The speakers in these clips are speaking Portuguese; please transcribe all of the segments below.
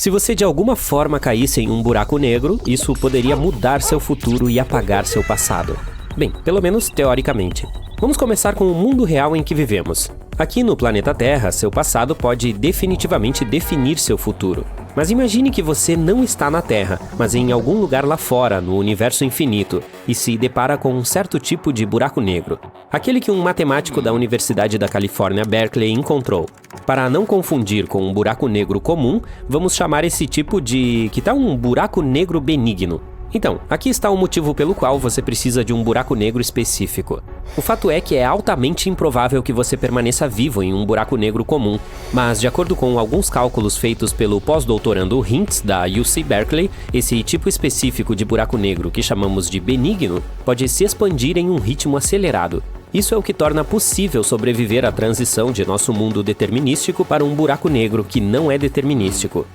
Se você de alguma forma caísse em um buraco negro, isso poderia mudar seu futuro e apagar seu passado. Bem, pelo menos teoricamente. Vamos começar com o mundo real em que vivemos. Aqui no planeta Terra, seu passado pode definitivamente definir seu futuro. Mas imagine que você não está na Terra, mas em algum lugar lá fora, no universo infinito, e se depara com um certo tipo de buraco negro. Aquele que um matemático da Universidade da Califórnia, Berkeley, encontrou. Para não confundir com um buraco negro comum, vamos chamar esse tipo de... que tal um buraco negro benigno? Então, aqui está o motivo pelo qual você precisa de um buraco negro específico. O fato é que é altamente improvável que você permaneça vivo em um buraco negro comum, mas de acordo com alguns cálculos feitos pelo pós-doutorando Hintz da UC Berkeley, esse tipo específico de buraco negro que chamamos de benigno pode se expandir em um ritmo acelerado. Isso é o que torna possível sobreviver à transição de nosso mundo determinístico para um buraco negro que não é determinístico.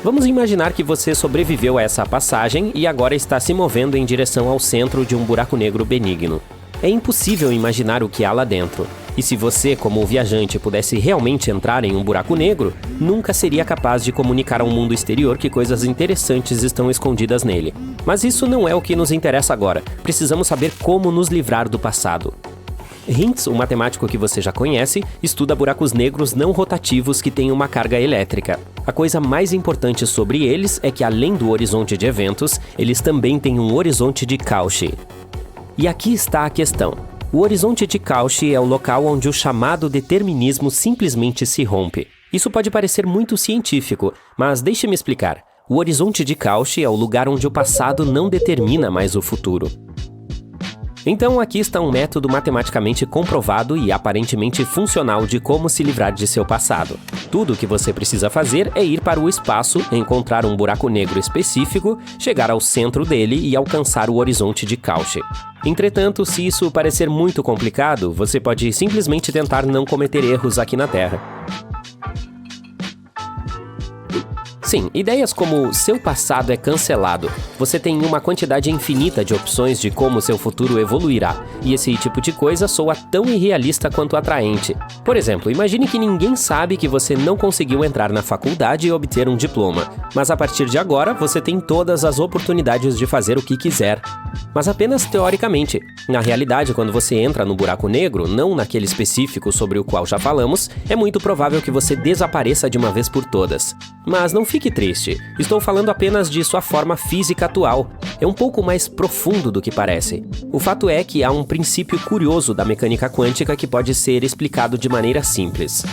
Vamos imaginar que você sobreviveu a essa passagem e agora está se movendo em direção ao centro de um buraco negro benigno. É impossível imaginar o que há lá dentro. E se você, como viajante, pudesse realmente entrar em um buraco negro, nunca seria capaz de comunicar ao mundo exterior que coisas interessantes estão escondidas nele. Mas isso não é o que nos interessa agora. Precisamos saber como nos livrar do passado. Hintz, o matemático que você já conhece, estuda buracos negros não rotativos que têm uma carga elétrica. A coisa mais importante sobre eles é que, além do horizonte de eventos, eles também têm um horizonte de Cauchy. E aqui está a questão. O horizonte de Cauchy é o local onde o chamado determinismo simplesmente se rompe. Isso pode parecer muito científico, mas deixe-me explicar. O horizonte de Cauchy é o lugar onde o passado não determina mais o futuro. Então aqui está um método matematicamente comprovado e aparentemente funcional de como se livrar de seu passado. Tudo o que você precisa fazer é ir para o espaço, encontrar um buraco negro específico, chegar ao centro dele e alcançar o horizonte de Cauchy. Entretanto, se isso parecer muito complicado, você pode simplesmente tentar não cometer erros aqui na Terra. Sim, ideias como seu passado é cancelado. Você tem uma quantidade infinita de opções de como seu futuro evoluirá, e esse tipo de coisa soa tão irrealista quanto atraente. Por exemplo, imagine que ninguém sabe que você não conseguiu entrar na faculdade e obter um diploma, mas a partir de agora você tem todas as oportunidades de fazer o que quiser. Mas apenas teoricamente. Na realidade, quando você entra no buraco negro, não naquele específico sobre o qual já falamos, é muito provável que você desapareça de uma vez por todas. Mas não fique triste, estou falando apenas de sua forma física atual. É um pouco mais profundo do que parece. O fato é que há um princípio curioso da mecânica quântica que pode ser explicado de maneira simples.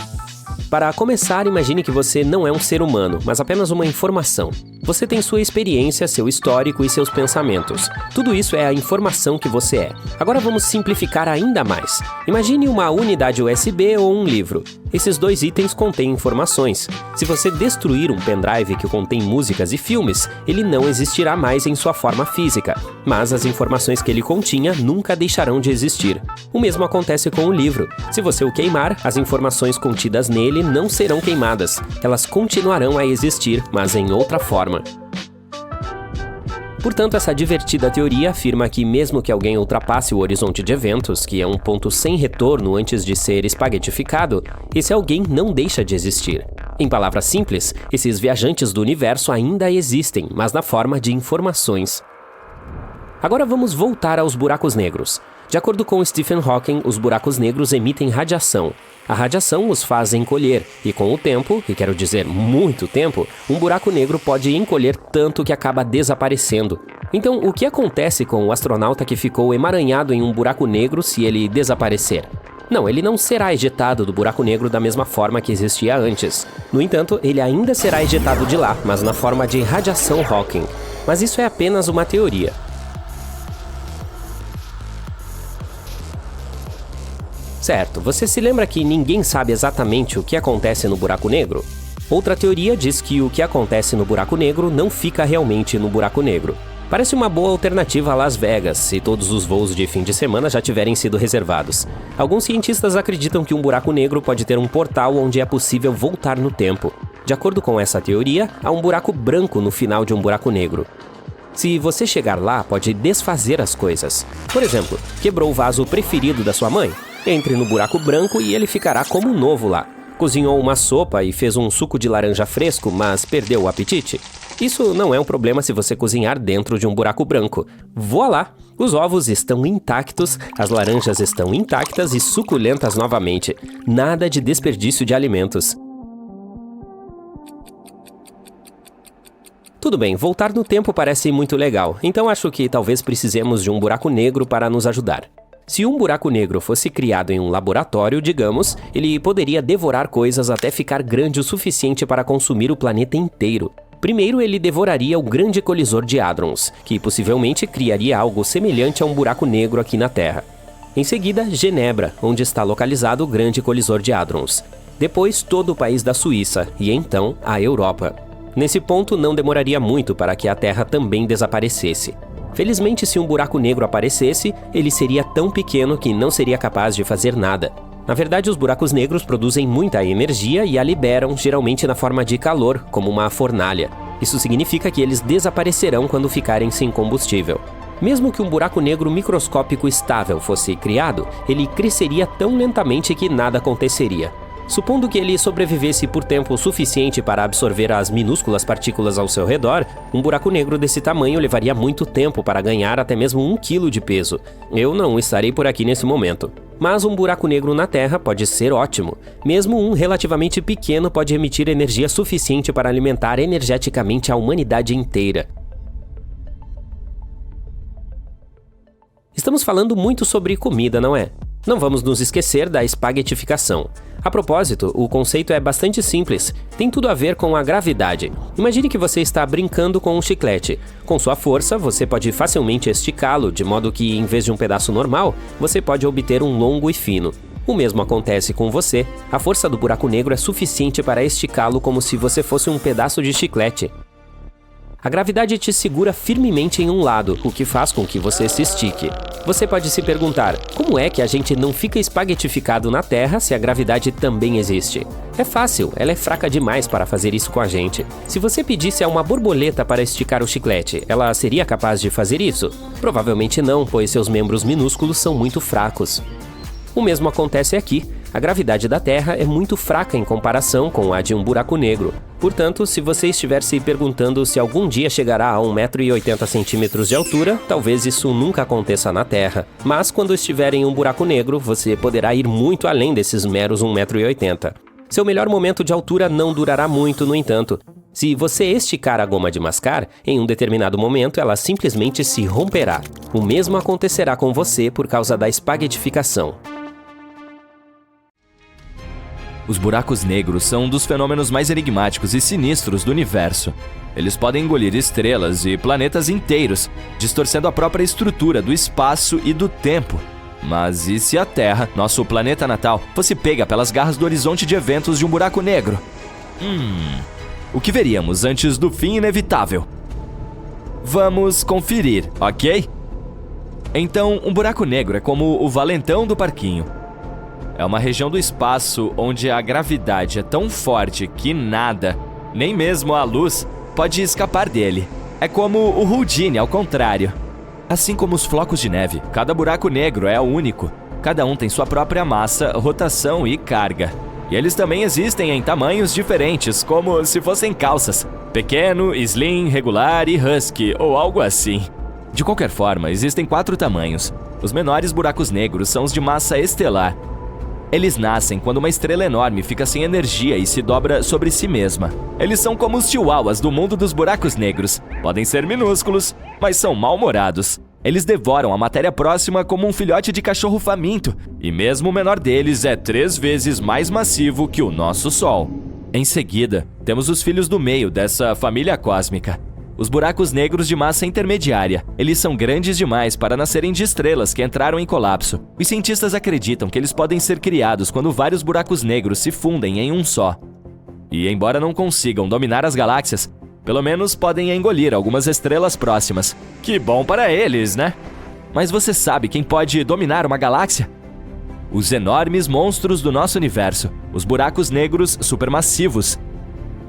Para começar, imagine que você não é um ser humano, mas apenas uma informação. Você tem sua experiência, seu histórico e seus pensamentos. Tudo isso é a informação que você é. Agora vamos simplificar ainda mais. Imagine uma unidade USB ou um livro. Esses dois itens contêm informações. Se você destruir um pendrive que contém músicas e filmes, ele não existirá mais em sua forma física, mas as informações que ele continha nunca deixarão de existir. O mesmo acontece com o livro. Se você o queimar, as informações contidas nele não serão queimadas. Elas continuarão a existir, mas em outra forma. Portanto, essa divertida teoria afirma que mesmo que alguém ultrapasse o horizonte de eventos, que é um ponto sem retorno antes de ser espaguetificado, esse alguém não deixa de existir. Em palavras simples, esses viajantes do universo ainda existem, mas na forma de informações. Agora vamos voltar aos buracos negros. De acordo com Stephen Hawking, os buracos negros emitem radiação. A radiação os faz encolher, e com o tempo, e quero dizer muito tempo, um buraco negro pode encolher tanto que acaba desaparecendo. Então, o que acontece com o astronauta que ficou emaranhado em um buraco negro se ele desaparecer? Não, ele não será ejetado do buraco negro da mesma forma que existia antes. No entanto, ele ainda será ejetado de lá, mas na forma de radiação Hawking. Mas isso é apenas uma teoria. Certo, você se lembra que ninguém sabe exatamente o que acontece no buraco negro? Outra teoria diz que o que acontece no buraco negro não fica realmente no buraco negro. Parece uma boa alternativa a Las Vegas, se todos os voos de fim de semana já tiverem sido reservados. Alguns cientistas acreditam que um buraco negro pode ter um portal onde é possível voltar no tempo. De acordo com essa teoria, há um buraco branco no final de um buraco negro. Se você chegar lá, pode desfazer as coisas. Por exemplo, quebrou o vaso preferido da sua mãe? Entre no buraco branco e ele ficará como novo lá. Cozinhou uma sopa e fez um suco de laranja fresco, mas perdeu o apetite? Isso não é um problema se você cozinhar dentro de um buraco branco. Voilá! Os ovos estão intactos, as laranjas estão intactas e suculentas novamente. Nada de desperdício de alimentos. Tudo bem, voltar no tempo parece muito legal, então acho que talvez precisemos de um buraco negro para nos ajudar. Se um buraco negro fosse criado em um laboratório, digamos, ele poderia devorar coisas até ficar grande o suficiente para consumir o planeta inteiro. Primeiro, ele devoraria o grande colisor de hadrons, que possivelmente criaria algo semelhante a um buraco negro aqui na Terra. Em seguida, Genebra, onde está localizado o grande colisor de hadrons. Depois, todo o país da Suíça e então a Europa. Nesse ponto, não demoraria muito para que a Terra também desaparecesse. Felizmente, se um buraco negro aparecesse, ele seria tão pequeno que não seria capaz de fazer nada. Na verdade, os buracos negros produzem muita energia e a liberam, geralmente na forma de calor, como uma fornalha. Isso significa que eles desaparecerão quando ficarem sem combustível. Mesmo que um buraco negro microscópico estável fosse criado, ele cresceria tão lentamente que nada aconteceria. Supondo que ele sobrevivesse por tempo suficiente para absorver as minúsculas partículas ao seu redor, um buraco negro desse tamanho levaria muito tempo para ganhar até mesmo 1 quilo de peso. Eu não estarei por aqui nesse momento. Mas um buraco negro na Terra pode ser ótimo. Mesmo um relativamente pequeno pode emitir energia suficiente para alimentar energeticamente a humanidade inteira. Estamos falando muito sobre comida, não é? Não vamos nos esquecer da espaguetificação. A propósito, o conceito é bastante simples, tem tudo a ver com a gravidade. Imagine que você está brincando com um chiclete. Com sua força, você pode facilmente esticá-lo, de modo que, em vez de um pedaço normal, você pode obter um longo e fino. O mesmo acontece com você. A força do buraco negro é suficiente para esticá-lo como se você fosse um pedaço de chiclete. A gravidade te segura firmemente em um lado, o que faz com que você se estique. Você pode se perguntar, como é que a gente não fica espaguetificado na Terra se a gravidade também existe? É fácil, ela é fraca demais para fazer isso com a gente. Se você pedisse a uma borboleta para esticar o chiclete, ela seria capaz de fazer isso? Provavelmente não, pois seus membros minúsculos são muito fracos. O mesmo acontece aqui. A gravidade da Terra é muito fraca em comparação com a de um buraco negro. Portanto, se você estiver se perguntando se algum dia chegará a 1,80 m de altura, talvez isso nunca aconteça na Terra. Mas quando estiver em um buraco negro, você poderá ir muito além desses meros 1,80 m. Seu melhor momento de altura não durará muito, no entanto. Se você esticar a goma de mascar, em um determinado momento ela simplesmente se romperá. O mesmo acontecerá com você por causa da espaguetificação. Os buracos negros são um dos fenômenos mais enigmáticos e sinistros do universo. Eles podem engolir estrelas e planetas inteiros, distorcendo a própria estrutura do espaço e do tempo. Mas e se a Terra, nosso planeta natal, fosse pega pelas garras do horizonte de eventos de um buraco negro? O que veríamos antes do fim inevitável? Vamos conferir, ok? Então, um buraco negro é como o valentão do parquinho. É uma região do espaço onde a gravidade é tão forte que nada, nem mesmo a luz, pode escapar dele. É como o Houdini ao contrário. Assim como os flocos de neve, cada buraco negro é único. Cada um tem sua própria massa, rotação e carga. E eles também existem em tamanhos diferentes, como se fossem calças. Pequeno, slim, regular e husky, ou algo assim. De qualquer forma, existem 4 tamanhos. Os menores buracos negros são os de massa estelar. Eles nascem quando uma estrela enorme fica sem energia e se dobra sobre si mesma. Eles são como os chihuahuas do mundo dos buracos negros. Podem ser minúsculos, mas são mal-humorados. Eles devoram a matéria próxima como um filhote de cachorro faminto, e mesmo o menor deles é 3 vezes mais massivo que o nosso Sol. Em seguida, temos os filhos do meio dessa família cósmica. Os buracos negros de massa intermediária. Eles são grandes demais para nascerem de estrelas que entraram em colapso. Os cientistas acreditam que eles podem ser criados quando vários buracos negros se fundem em um só. E embora não consigam dominar as galáxias, pelo menos podem engolir algumas estrelas próximas. Que bom para eles, né? Mas você sabe quem pode dominar uma galáxia? Os enormes monstros do nosso universo, os buracos negros supermassivos.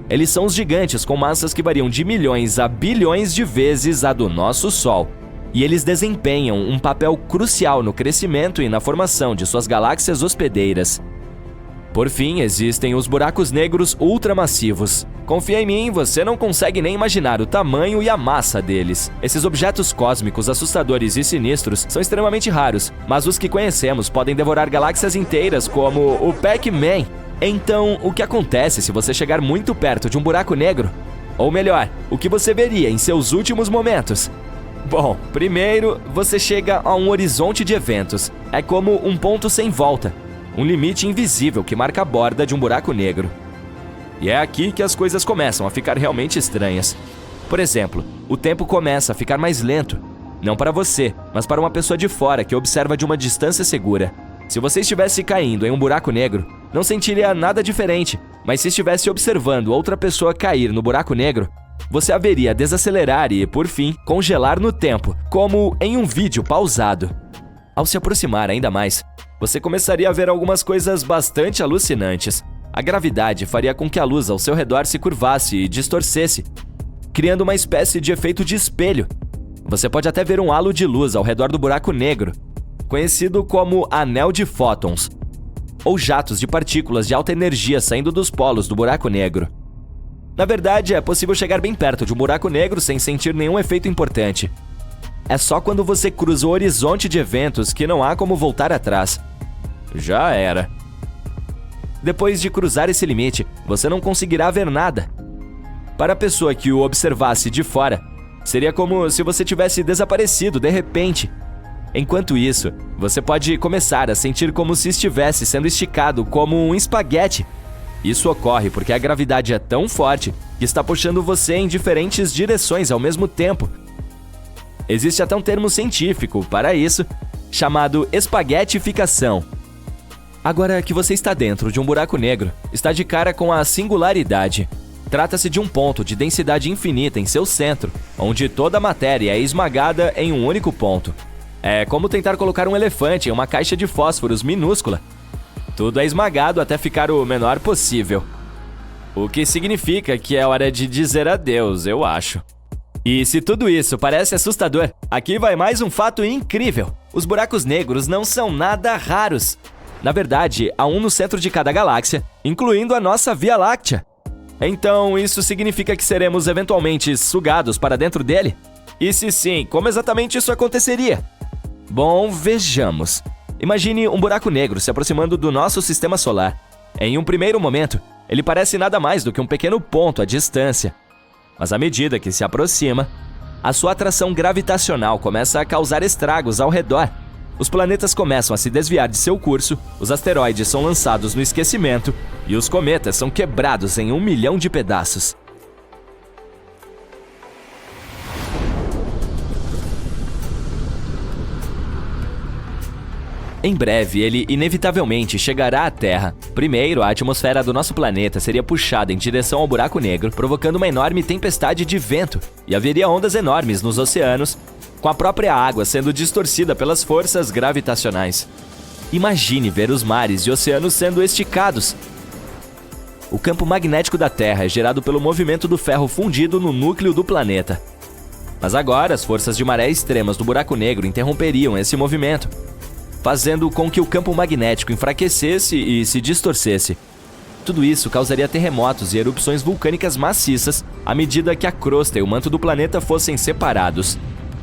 Eles são os gigantes com massas que variam de milhões a bilhões de vezes a do nosso Sol. E eles desempenham um papel crucial no crescimento e na formação de suas galáxias hospedeiras. Por fim, existem os buracos negros ultramassivos. Confia em mim, você não consegue nem imaginar o tamanho e a massa deles. Esses objetos cósmicos assustadores e sinistros são extremamente raros, mas os que conhecemos podem devorar galáxias inteiras, como o Pac-Man. Então, o que acontece se você chegar muito perto de um buraco negro? Ou melhor, o que você veria em seus últimos momentos? Bom, primeiro, você chega a um horizonte de eventos. É como um ponto sem volta. Um limite invisível que marca a borda de um buraco negro. E é aqui que as coisas começam a ficar realmente estranhas. Por exemplo, o tempo começa a ficar mais lento. Não para você, mas para uma pessoa de fora que observa de uma distância segura. Se você estivesse caindo em um buraco negro, não sentiria nada diferente. Mas se estivesse observando outra pessoa cair no buraco negro, você a veria desacelerar e, por fim, congelar no tempo, como em um vídeo pausado. Ao se aproximar ainda mais, você começaria a ver algumas coisas bastante alucinantes. A gravidade faria com que a luz ao seu redor se curvasse e distorcesse, criando uma espécie de efeito de espelho. Você pode até ver um halo de luz ao redor do buraco negro, conhecido como anel de fótons, ou jatos de partículas de alta energia saindo dos polos do buraco negro. Na verdade, é possível chegar bem perto de um buraco negro sem sentir nenhum efeito importante. É só quando você cruza o horizonte de eventos que não há como voltar atrás. Já era. Depois de cruzar esse limite, você não conseguirá ver nada. Para a pessoa que o observasse de fora, seria como se você tivesse desaparecido de repente. Enquanto isso, você pode começar a sentir como se estivesse sendo esticado como um espaguete. Isso ocorre porque a gravidade é tão forte que está puxando você em diferentes direções ao mesmo tempo. Existe até um termo científico para isso, chamado espaguetificação. Agora que você está dentro de um buraco negro, está de cara com a singularidade. Trata-se de um ponto de densidade infinita em seu centro, onde toda a matéria é esmagada em um único ponto. É como tentar colocar um elefante em uma caixa de fósforos minúscula. Tudo é esmagado até ficar o menor possível. O que significa que é hora de dizer adeus, eu acho. E se tudo isso parece assustador, aqui vai mais um fato incrível. Os buracos negros não são nada raros. Na verdade, há um no centro de cada galáxia, incluindo a nossa Via Láctea. Então, isso significa que seremos eventualmente sugados para dentro dele? E se sim, como exatamente isso aconteceria? Bom, vejamos. Imagine um buraco negro se aproximando do nosso sistema solar. Em um primeiro momento, ele parece nada mais do que um pequeno ponto à distância. Mas à medida que se aproxima, a sua atração gravitacional começa a causar estragos ao redor. Os planetas começam a se desviar de seu curso, os asteroides são lançados no esquecimento e os cometas são quebrados em 1 milhão de pedaços. Em breve, ele inevitavelmente chegará à Terra. Primeiro, a atmosfera do nosso planeta seria puxada em direção ao buraco negro, provocando uma enorme tempestade de vento, e haveria ondas enormes nos oceanos, com a própria água sendo distorcida pelas forças gravitacionais. Imagine ver os mares e oceanos sendo esticados. O campo magnético da Terra é gerado pelo movimento do ferro fundido no núcleo do planeta. Mas agora, as forças de maré extremas do buraco negro interromperiam esse movimento, fazendo com que o campo magnético enfraquecesse e se distorcesse. Tudo isso causaria terremotos e erupções vulcânicas maciças à medida que a crosta e o manto do planeta fossem separados.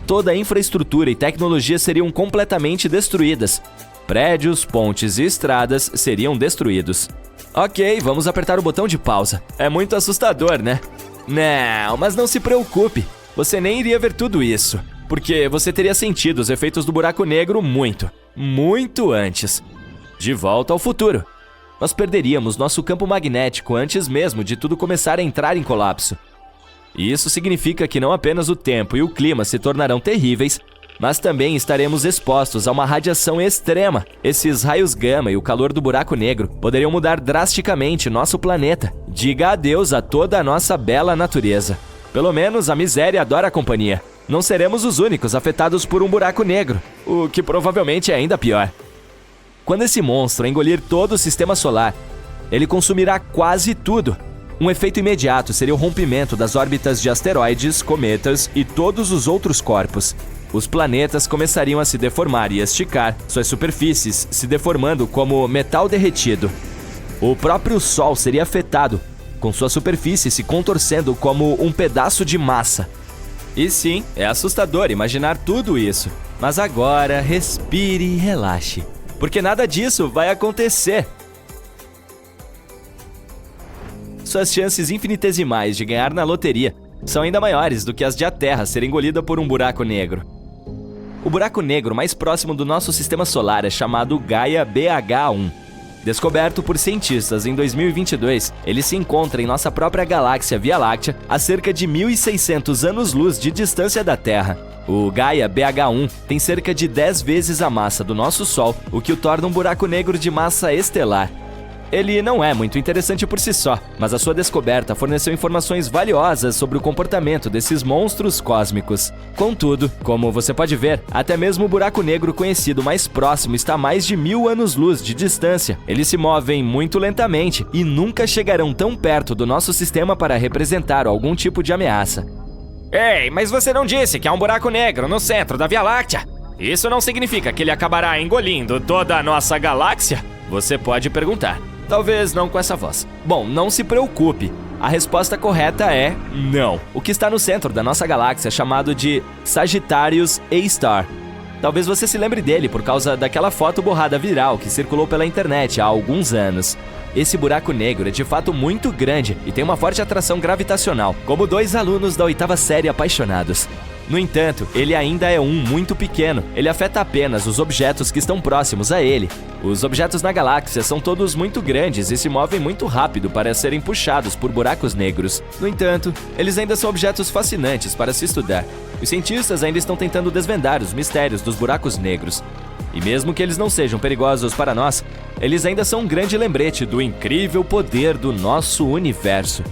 Toda a infraestrutura e tecnologia seriam completamente destruídas. Prédios, pontes e estradas seriam destruídos. Ok, vamos apertar o botão de pausa. É muito assustador, né? Não, mas não se preocupe. Você nem iria ver tudo isso, porque você teria sentido os efeitos do buraco negro muito antes. De volta ao futuro. Nós perderíamos nosso campo magnético antes mesmo de tudo começar a entrar em colapso. E isso significa que não apenas o tempo e o clima se tornarão terríveis, mas também estaremos expostos a uma radiação extrema. Esses raios gama e o calor do buraco negro poderiam mudar drasticamente nosso planeta. Diga adeus a toda a nossa bela natureza. Pelo menos a miséria adora a companhia. Não seremos os únicos afetados por um buraco negro, o que provavelmente é ainda pior. Quando esse monstro engolir todo o sistema solar, ele consumirá quase tudo. Um efeito imediato seria o rompimento das órbitas de asteroides, cometas e todos os outros corpos. Os planetas começariam a se deformar e esticar, suas superfícies se deformando como metal derretido. o próprio Sol seria afetado, com sua superfície se contorcendo como um pedaço de massa. E sim, é assustador imaginar tudo isso. Mas agora, respire e relaxe, porque nada disso vai acontecer. Suas chances infinitesimais de ganhar na loteria são ainda maiores do que as de a Terra ser engolida por um buraco negro. O buraco negro mais próximo do nosso sistema solar é chamado Gaia BH1. Descoberto por cientistas em 2022, ele se encontra em nossa própria galáxia Via Láctea a cerca de 1.600 anos-luz de distância da Terra. O Gaia BH1 tem cerca de 10 vezes a massa do nosso Sol, o que o torna um buraco negro de massa estelar. Ele não é muito interessante por si só, mas a sua descoberta forneceu informações valiosas sobre o comportamento desses monstros cósmicos. Contudo, como você pode ver, até mesmo o buraco negro conhecido mais próximo está a mais de 1.000 anos-luz de distância. Eles se movem muito lentamente e nunca chegarão tão perto do nosso sistema para representar algum tipo de ameaça. Ei, mas você não disse que há um buraco negro no centro da Via Láctea? Isso não significa que ele acabará engolindo toda a nossa galáxia? Você pode perguntar. Talvez não com essa voz. Bom, não se preocupe. A resposta correta é não. O que está no centro da nossa galáxia é chamado de Sagittarius A-Star. Talvez você se lembre dele por causa daquela foto borrada viral que circulou pela internet há alguns anos. Esse buraco negro é de fato muito grande e tem uma forte atração gravitacional, como 2 alunos da 8ª série apaixonados. No entanto, ele ainda é muito pequeno. Ele afeta apenas os objetos que estão próximos a ele. Os objetos na galáxia são todos muito grandes e se movem muito rápido para serem puxados por buracos negros. No entanto, eles ainda são objetos fascinantes para se estudar. Os cientistas ainda estão tentando desvendar os mistérios dos buracos negros. E mesmo que eles não sejam perigosos para nós, eles ainda são um grande lembrete do incrível poder do nosso universo.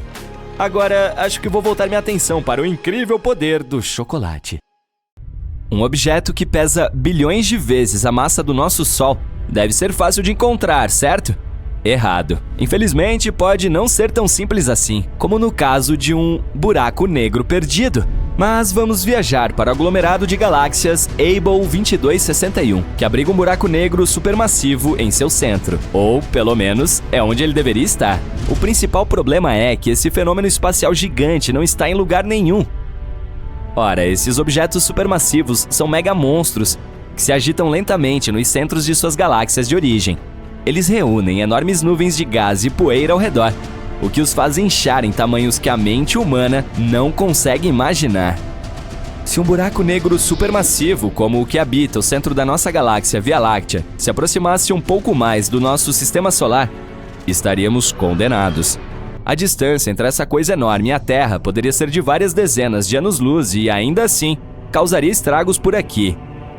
Agora, acho que vou voltar minha atenção para o incrível poder do chocolate. Um objeto que pesa bilhões de vezes a massa do nosso Sol deve ser fácil de encontrar, certo? Errado. Infelizmente, pode não ser tão simples assim, como no caso de um buraco negro perdido. Mas vamos viajar para o aglomerado de galáxias Able 2261, que abriga um buraco negro supermassivo em seu centro. Ou, pelo menos, é onde ele deveria estar. O principal problema é que esse fenômeno espacial gigante não está em lugar nenhum. Ora, esses objetos supermassivos são megamonstros que se agitam lentamente nos centros de suas galáxias de origem. Eles reúnem enormes nuvens de gás e poeira ao redor, o que os faz inchar em tamanhos que a mente humana não consegue imaginar. Se um buraco negro supermassivo, como o que habita o centro da nossa galáxia Via Láctea, se aproximasse um pouco mais do nosso sistema solar, estaríamos condenados. A distância entre essa coisa enorme e a Terra poderia ser de várias dezenas de anos-luz e, ainda assim, causaria estragos por aqui.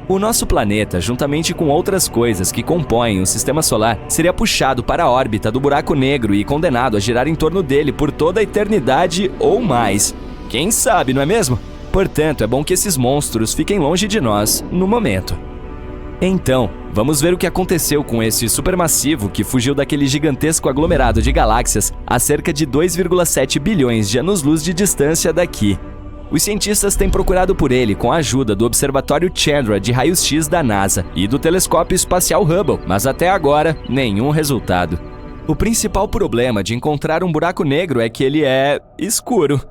O nosso planeta, juntamente com outras coisas que compõem o sistema solar, seria puxado para a órbita do buraco negro e condenado a girar em torno dele por toda a eternidade ou mais. Quem sabe, não é mesmo? Portanto, é bom que esses monstros fiquem longe de nós no momento. Então, vamos ver o que aconteceu com esse supermassivo que fugiu daquele gigantesco aglomerado de galáxias a cerca de 2,7 bilhões de anos-luz de distância daqui. Os cientistas têm procurado por ele com a ajuda do Observatório Chandra de Raios-X da NASA e do Telescópio Espacial Hubble, mas até agora, nenhum resultado. O principal problema de encontrar um buraco negro é que ele é escuro.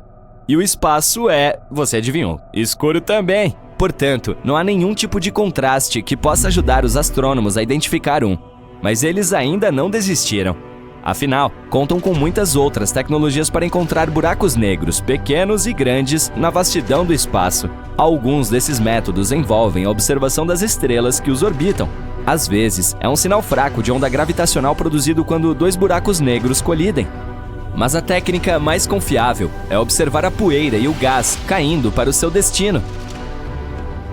E o espaço é, você adivinhou, escuro também. Portanto, não há nenhum tipo de contraste que possa ajudar os astrônomos a identificar um. Mas eles ainda não desistiram. Afinal, contam com muitas outras tecnologias para encontrar buracos negros, pequenos e grandes, na vastidão do espaço. Alguns desses métodos envolvem a observação das estrelas que os orbitam. Às vezes, é um sinal fraco de onda gravitacional produzido quando 2 buracos negros colidem. Mas a técnica mais confiável é observar a poeira e o gás caindo para o seu destino.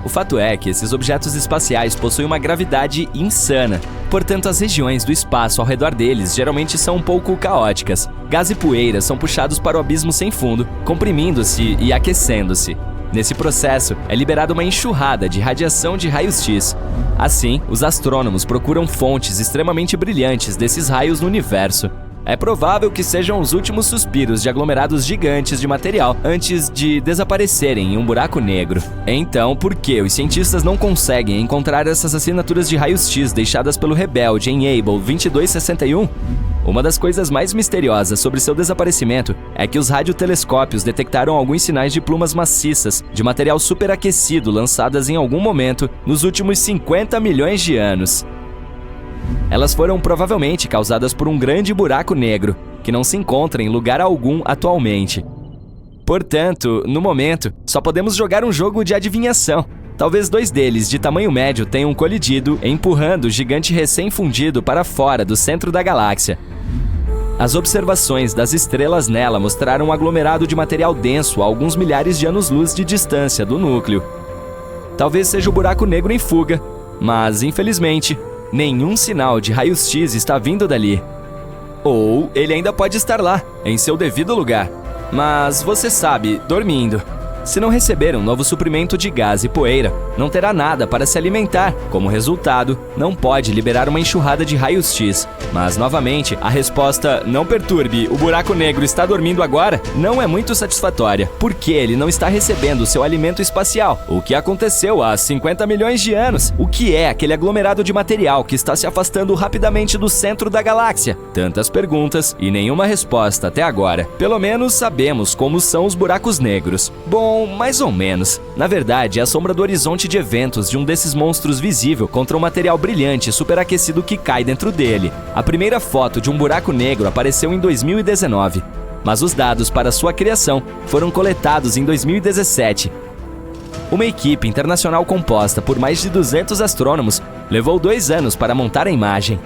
O fato é que esses objetos espaciais possuem uma gravidade insana. Portanto, as regiões do espaço ao redor deles geralmente são um pouco caóticas. Gás e poeira são puxados para o abismo sem fundo, comprimindo-se e aquecendo-se. Nesse processo, é liberada uma enxurrada de radiação de raios-X. Assim, os astrônomos procuram fontes extremamente brilhantes desses raios no universo. É provável que sejam os últimos suspiros de aglomerados gigantes de material antes de desaparecerem em um buraco negro. Então, por que os cientistas não conseguem encontrar essas assinaturas de raios-X deixadas pelo rebelde em Able 2261? Uma das coisas mais misteriosas sobre seu desaparecimento é que os radiotelescópios detectaram alguns sinais de plumas maciças de material superaquecido lançadas em algum momento nos últimos 50 milhões de anos. Elas foram provavelmente causadas por um grande buraco negro, que não se encontra em lugar algum atualmente. Portanto, no momento, só podemos jogar um jogo de adivinhação. Talvez 2 deles, de tamanho médio, tenham colidido, empurrando o gigante recém-fundido para fora do centro da galáxia. As observações das estrelas nela mostraram um aglomerado de material denso a alguns milhares de anos-luz de distância do núcleo. Talvez seja o buraco negro em fuga, mas, infelizmente, nenhum sinal de raios-x está vindo dali. Ou ele ainda pode estar lá, em seu devido lugar. Mas, você sabe, dormindo. Se não receber um novo suprimento de gás e poeira, não terá nada para se alimentar. Como resultado, não pode liberar uma enxurrada de raios-x. Mas, novamente, a resposta "não perturbe, o buraco negro está dormindo agora" não é muito satisfatória, porque ele não está recebendo seu alimento espacial. O que aconteceu há 50 milhões de anos? O que é aquele aglomerado de material que está se afastando rapidamente do centro da galáxia? Tantas perguntas e nenhuma resposta até agora. Pelo menos sabemos como são os buracos negros. Bom, mais ou menos. Na verdade, é a sombra do horizonte de eventos de um desses monstros visível contra um material brilhante superaquecido que cai dentro dele. A primeira foto de um buraco negro apareceu em 2019, mas os dados para sua criação foram coletados em 2017. Uma equipe internacional composta por mais de 200 astrônomos levou 2 anos para montar a imagem.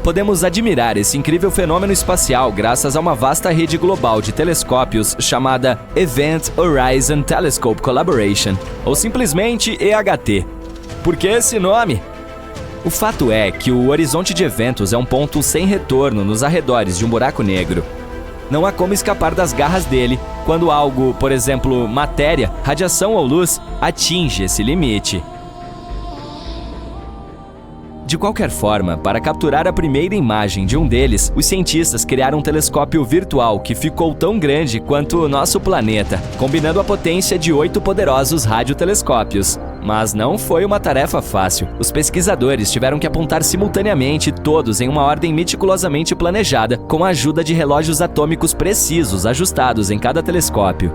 Podemos admirar esse incrível fenômeno espacial graças a uma vasta rede global de telescópios chamada Event Horizon Telescope Collaboration, ou simplesmente EHT. Por que esse nome? O fato é que o horizonte de eventos é um ponto sem retorno nos arredores de um buraco negro. Não há como escapar das garras dele quando algo, por exemplo, matéria, radiação ou luz, atinge esse limite. De qualquer forma, para capturar a primeira imagem de um deles, os cientistas criaram um telescópio virtual que ficou tão grande quanto o nosso planeta, combinando a potência de 8 poderosos radiotelescópios. Mas não foi uma tarefa fácil. Os pesquisadores tiveram que apontar simultaneamente todos em uma ordem meticulosamente planejada, com a ajuda de relógios atômicos precisos ajustados em cada telescópio.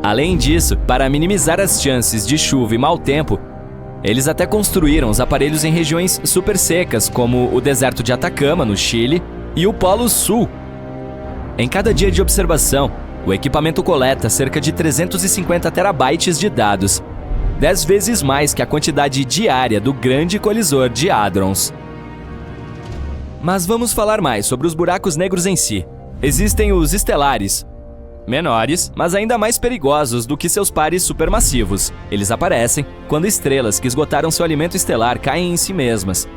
Além disso, para minimizar as chances de chuva e mau tempo, eles até construíram os aparelhos em regiões super secas, como o deserto de Atacama, no Chile, e o Polo Sul. Em cada dia de observação, o equipamento coleta cerca de 350 terabytes de dados, 10 vezes mais que a quantidade diária do Grande Colisor de Hadrons. Mas vamos falar mais sobre os buracos negros em si. Existem os estelares, menores, mas ainda mais perigosos do que seus pares supermassivos. Eles aparecem quando estrelas que esgotaram seu alimento estelar caem em si mesmas.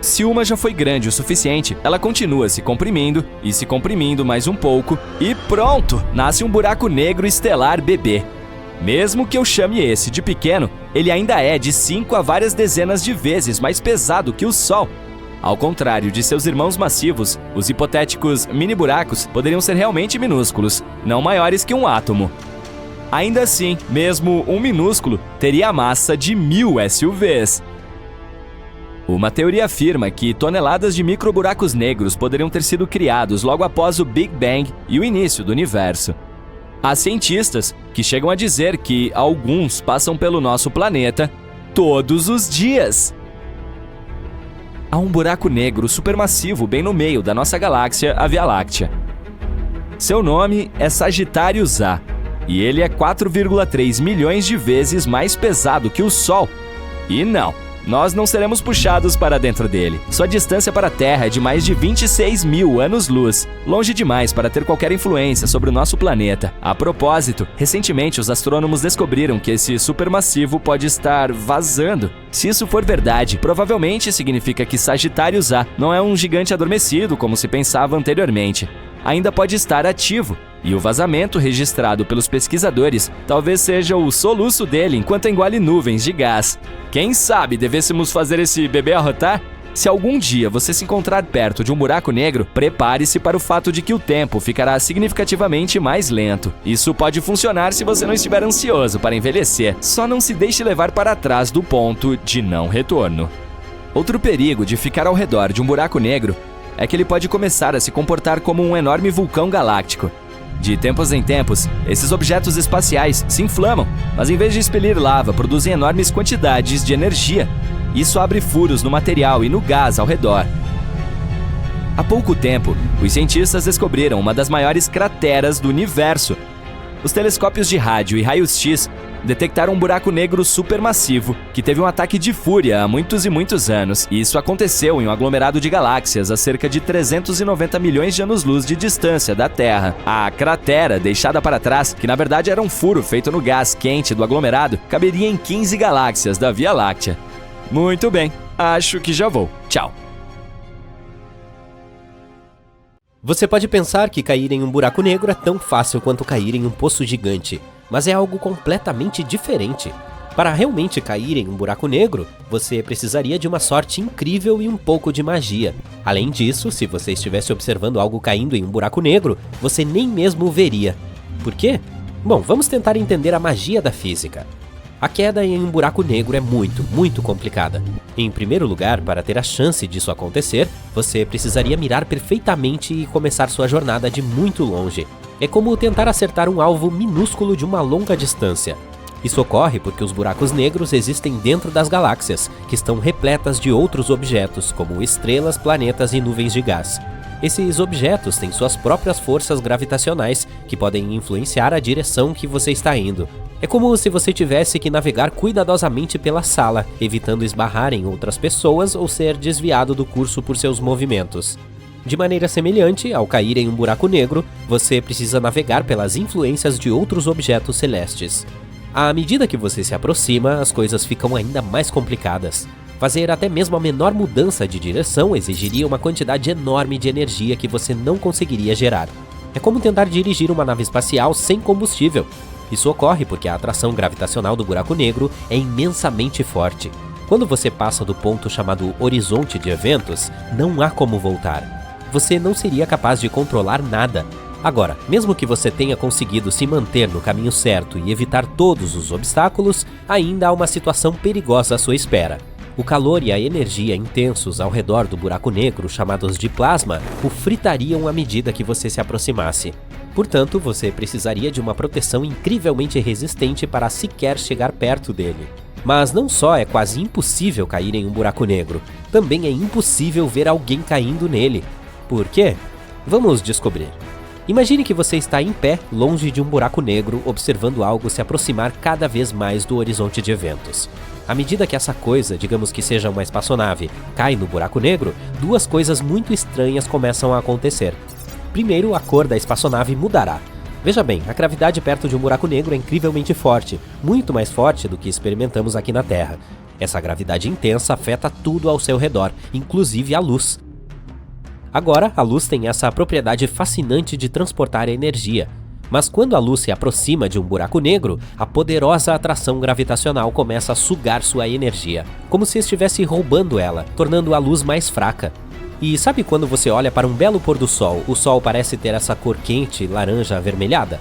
Se uma já foi grande o suficiente, ela continua se comprimindo mais um pouco, e pronto! Nasce um buraco negro estelar bebê. Mesmo que eu chame esse de pequeno, ele ainda é de 5 a várias dezenas de vezes mais pesado que o Sol. Ao contrário de seus irmãos massivos, os hipotéticos mini-buracos poderiam ser realmente minúsculos, não maiores que um átomo. Ainda assim, mesmo um minúsculo teria a massa de 1000 SUVs. Uma teoria afirma que toneladas de microburacos negros poderiam ter sido criados logo após o Big Bang e o início do universo. Há cientistas que chegam a dizer que alguns passam pelo nosso planeta todos os dias. Há um buraco negro supermassivo bem no meio da nossa galáxia, a Via Láctea. Seu nome é Sagitários A, e ele é 4,3 milhões de vezes mais pesado que o Sol. E não, nós não seremos puxados para dentro dele. Sua distância para a Terra é de mais de 26 mil anos-luz, longe demais para ter qualquer influência sobre o nosso planeta. A propósito, recentemente os astrônomos descobriram que esse supermassivo pode estar vazando. Se isso for verdade, provavelmente significa que Sagitários A não é um gigante adormecido como se pensava anteriormente. Ainda pode estar ativo, e o vazamento registrado pelos pesquisadores talvez seja o soluço dele enquanto engole nuvens de gás. Quem sabe devêssemos fazer esse bebê arrotar? Se algum dia você se encontrar perto de um buraco negro, prepare-se para o fato de que o tempo ficará significativamente mais lento. Isso pode funcionar se você não estiver ansioso para envelhecer. Só não se deixe levar para trás do ponto de não retorno. Outro perigo de ficar ao redor de um buraco negro é que ele pode começar a se comportar como um enorme vulcão galáctico. De tempos em tempos, esses objetos espaciais se inflamam, mas em vez de expelir lava, produzem enormes quantidades de energia. Isso abre furos no material e no gás ao redor. Há pouco tempo, os cientistas descobriram uma das maiores crateras do universo. Os telescópios de rádio e raios-x detectaram um buraco negro supermassivo que teve um ataque de fúria há muitos e muitos anos, e isso aconteceu em um aglomerado de galáxias a cerca de 390 milhões de anos-luz de distância da Terra. A cratera, deixada para trás, que na verdade era um furo feito no gás quente do aglomerado, caberia em 15 galáxias da Via Láctea. Muito bem, acho que já vou. Tchau. Você pode pensar que cair em um buraco negro é tão fácil quanto cair em um poço gigante, mas é algo completamente diferente. Para realmente cair em um buraco negro, você precisaria de uma sorte incrível e um pouco de magia. Além disso, se você estivesse observando algo caindo em um buraco negro, você nem mesmo o veria. Por quê? Bom, vamos tentar entender a magia da física. A queda em um buraco negro é muito complicada. Em primeiro lugar, para ter a chance disso acontecer, você precisaria mirar perfeitamente e começar sua jornada de muito longe. É como tentar acertar um alvo minúsculo de uma longa distância. Isso ocorre porque os buracos negros existem dentro das galáxias, que estão repletas de outros objetos, como estrelas, planetas e nuvens de gás. Esses objetos têm suas próprias forças gravitacionais, que podem influenciar a direção que você está indo. É como se você tivesse que navegar cuidadosamente pela sala, evitando esbarrar em outras pessoas ou ser desviado do curso por seus movimentos. De maneira semelhante, ao cair em um buraco negro, você precisa navegar pelas influências de outros objetos celestes. À medida que você se aproxima, as coisas ficam ainda mais complicadas. Fazer até mesmo a menor mudança de direção exigiria uma quantidade enorme de energia que você não conseguiria gerar. É como tentar dirigir uma nave espacial sem combustível. Isso ocorre porque a atração gravitacional do buraco negro é imensamente forte. Quando você passa do ponto chamado horizonte de eventos, não há como voltar. Você não seria capaz de controlar nada. Agora, mesmo que você tenha conseguido se manter no caminho certo e evitar todos os obstáculos, ainda há uma situação perigosa à sua espera. O calor e a energia intensos ao redor do buraco negro, chamados de plasma, o fritariam à medida que você se aproximasse. Portanto, você precisaria de uma proteção incrivelmente resistente para sequer chegar perto dele. Mas não só é quase impossível cair em um buraco negro, também é impossível ver alguém caindo nele. Por quê? Vamos descobrir. Imagine que você está em pé, longe de um buraco negro, observando algo se aproximar cada vez mais do horizonte de eventos. À medida que essa coisa, digamos que seja uma espaçonave, cai no buraco negro, duas coisas muito estranhas começam a acontecer. Primeiro, a cor da espaçonave mudará. Veja bem, a gravidade perto de um buraco negro é incrivelmente forte, muito mais forte do que experimentamos aqui na Terra. Essa gravidade intensa afeta tudo ao seu redor, inclusive a luz. Agora, a luz tem essa propriedade fascinante de transportar energia. Mas quando a luz se aproxima de um buraco negro, a poderosa atração gravitacional começa a sugar sua energia, como se estivesse roubando ela, tornando a luz mais fraca. E sabe quando você olha para um belo pôr do sol, o sol parece ter essa cor quente, laranja avermelhada?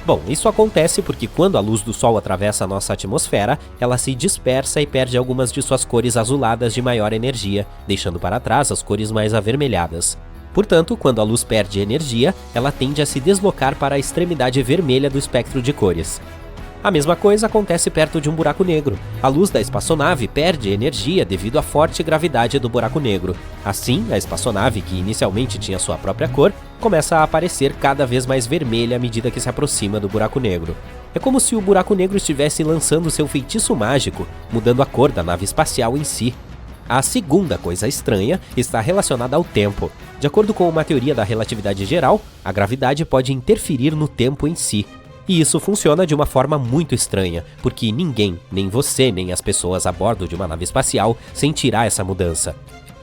Bom, isso acontece porque quando a luz do sol atravessa a nossa atmosfera, ela se dispersa e perde algumas de suas cores azuladas de maior energia, deixando para trás as cores mais avermelhadas. Portanto, quando a luz perde energia, ela tende a se deslocar para a extremidade vermelha do espectro de cores. A mesma coisa acontece perto de um buraco negro. A luz da espaçonave perde energia devido à forte gravidade do buraco negro. Assim, a espaçonave, que inicialmente tinha sua própria cor, começa a aparecer cada vez mais vermelha à medida que se aproxima do buraco negro. É como se o buraco negro estivesse lançando seu feitiço mágico, mudando a cor da nave espacial em si. A segunda coisa estranha está relacionada ao tempo. De acordo com uma teoria da relatividade geral, a gravidade pode interferir no tempo em si. E isso funciona de uma forma muito estranha, porque ninguém, nem você, nem as pessoas a bordo de uma nave espacial, sentirá essa mudança.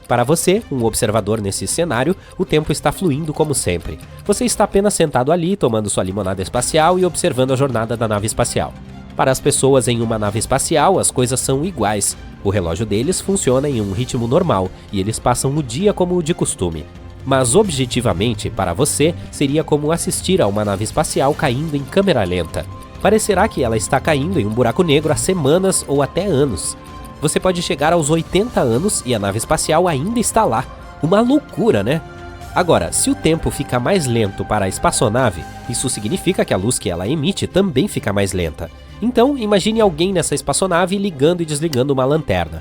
Para você, um observador nesse cenário, o tempo está fluindo como sempre. Você está apenas sentado ali, tomando sua limonada espacial e observando a jornada da nave espacial. Para as pessoas em uma nave espacial, as coisas são iguais. O relógio deles funciona em um ritmo normal e eles passam o dia como de costume. Mas objetivamente, para você, seria como assistir a uma nave espacial caindo em câmera lenta. Parecerá que ela está caindo em um buraco negro há semanas ou até anos. Você pode chegar aos 80 anos e a nave espacial ainda está lá. Uma loucura, né? Agora, se o tempo fica mais lento para a espaçonave, isso significa que a luz que ela emite também fica mais lenta. Então, imagine alguém nessa espaçonave ligando e desligando uma lanterna.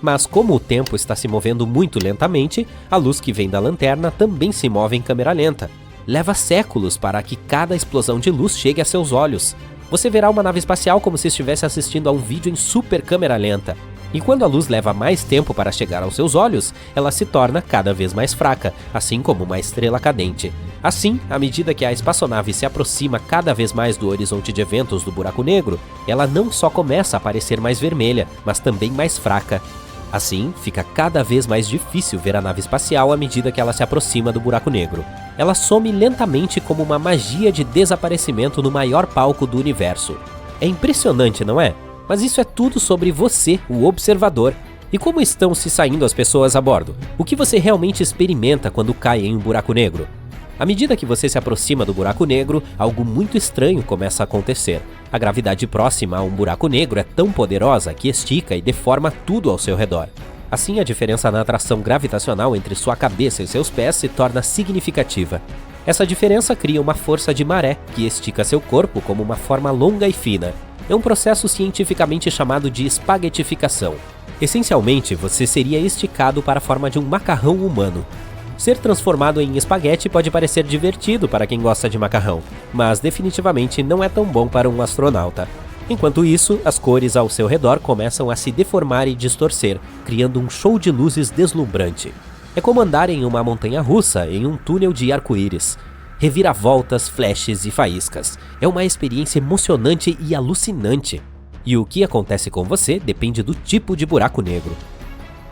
Mas como o tempo está se movendo muito lentamente, a luz que vem da lanterna também se move em câmera lenta. Leva séculos para que cada explosão de luz chegue a seus olhos. Você verá uma nave espacial como se estivesse assistindo a um vídeo em super câmera lenta. E quando a luz leva mais tempo para chegar aos seus olhos, ela se torna cada vez mais fraca, assim como uma estrela cadente. Assim, à medida que a espaçonave se aproxima cada vez mais do horizonte de eventos do buraco negro, ela não só começa a parecer mais vermelha, mas também mais fraca. Assim, fica cada vez mais difícil ver a nave espacial à medida que ela se aproxima do buraco negro. Ela some lentamente como uma magia de desaparecimento no maior palco do universo. É impressionante, não é? Mas isso é tudo sobre você, o observador. E como estão se saindo as pessoas a bordo? O que você realmente experimenta quando cai em um buraco negro? À medida que você se aproxima do buraco negro, algo muito estranho começa a acontecer. A gravidade próxima a um buraco negro é tão poderosa que estica e deforma tudo ao seu redor. Assim, a diferença na atração gravitacional entre sua cabeça e seus pés se torna significativa. Essa diferença cria uma força de maré que estica seu corpo como uma forma longa e fina. É um processo cientificamente chamado de espaguetificação. Essencialmente, você seria esticado para a forma de um macarrão humano. Ser transformado em espaguete pode parecer divertido para quem gosta de macarrão, mas definitivamente não é tão bom para um astronauta. Enquanto isso, as cores ao seu redor começam a se deformar e distorcer, criando um show de luzes deslumbrante. É como andar em uma montanha-russa em um túnel de arco-íris. Reviravoltas, flashes e faíscas. É uma experiência emocionante e alucinante. E o que acontece com você depende do tipo de buraco negro.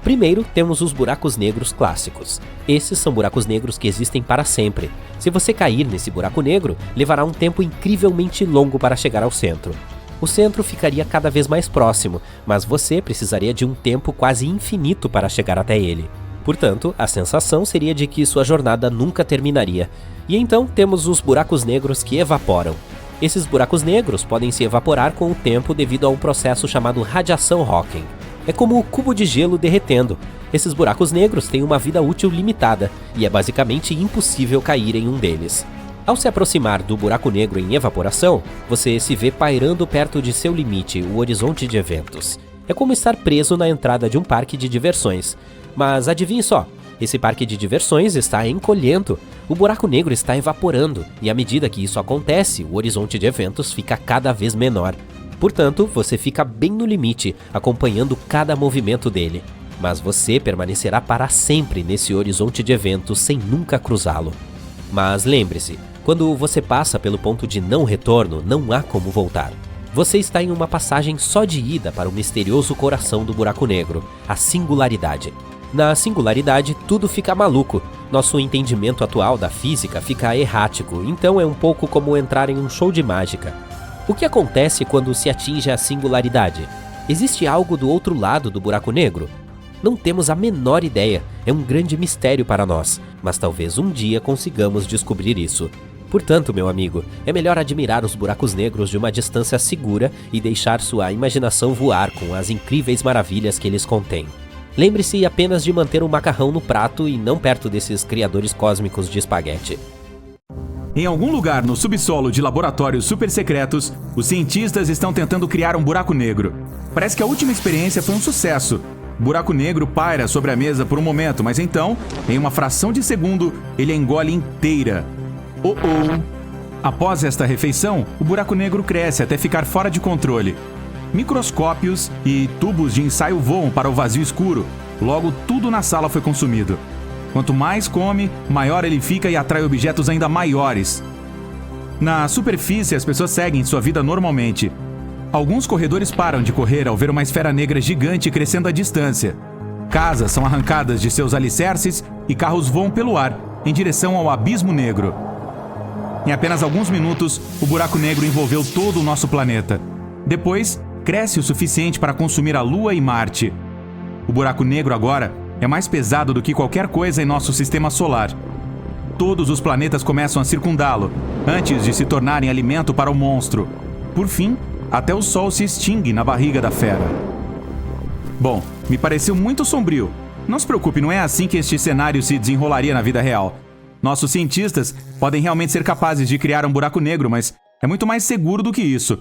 Primeiro, temos os buracos negros clássicos. Esses são buracos negros que existem para sempre. Se você cair nesse buraco negro, levará um tempo incrivelmente longo para chegar ao centro. O centro ficaria cada vez mais próximo, mas você precisaria de um tempo quase infinito para chegar até ele. Portanto, a sensação seria de que sua jornada nunca terminaria. E então temos os buracos negros que evaporam. Esses buracos negros podem se evaporar com o tempo devido a um processo chamado radiação Hawking. É como o cubo de gelo derretendo. Esses buracos negros têm uma vida útil limitada, e é basicamente impossível cair em um deles. Ao se aproximar do buraco negro em evaporação, você se vê pairando perto de seu limite, o horizonte de eventos. É como estar preso na entrada de um parque de diversões. Mas adivinhe só, esse parque de diversões está encolhendo. O buraco negro está evaporando, e à medida que isso acontece, o horizonte de eventos fica cada vez menor. Portanto, você fica bem no limite, acompanhando cada movimento dele. Mas você permanecerá para sempre nesse horizonte de eventos sem nunca cruzá-lo. Mas lembre-se, quando você passa pelo ponto de não retorno, não há como voltar. Você está em uma passagem só de ida para o misterioso coração do buraco negro, a singularidade. Na singularidade, tudo fica maluco. Nosso entendimento atual da física fica errático, então é um pouco como entrar em um show de mágica. O que acontece quando se atinge a singularidade? Existe algo do outro lado do buraco negro? Não temos a menor ideia, é um grande mistério para nós, mas talvez um dia consigamos descobrir isso. Portanto, meu amigo, é melhor admirar os buracos negros de uma distância segura e deixar sua imaginação voar com as incríveis maravilhas que eles contêm. Lembre-se apenas de manter um macarrão no prato e não perto desses criadores cósmicos de espaguete. Em algum lugar no subsolo de laboratórios super secretos, os cientistas estão tentando criar um buraco negro. Parece que a última experiência foi um sucesso. O buraco negro paira sobre a mesa por um momento, mas então, em uma fração de segundo, ele a engole inteira. Após esta refeição, o buraco negro cresce até ficar fora de controle. Microscópios e tubos de ensaio voam para o vazio escuro. Logo, tudo na sala foi consumido. Quanto mais come, maior ele fica e atrai objetos ainda maiores. Na superfície, as pessoas seguem sua vida normalmente. Alguns corredores param de correr ao ver uma esfera negra gigante crescendo à distância. Casas são arrancadas de seus alicerces e carros voam pelo ar, em direção ao abismo negro. Em apenas alguns minutos, o buraco negro envolveu todo o nosso planeta. Depois, cresce o suficiente para consumir a Lua e Marte. O buraco negro agora é mais pesado do que qualquer coisa em nosso sistema solar. Todos os planetas começam a circundá-lo, antes de se tornarem alimento para o monstro. Por fim, até o Sol se extingue na barriga da fera. Bom, me pareceu muito sombrio. Não se preocupe, não é assim que este cenário se desenrolaria na vida real. Nossos cientistas podem realmente ser capazes de criar um buraco negro, mas é muito mais seguro do que isso.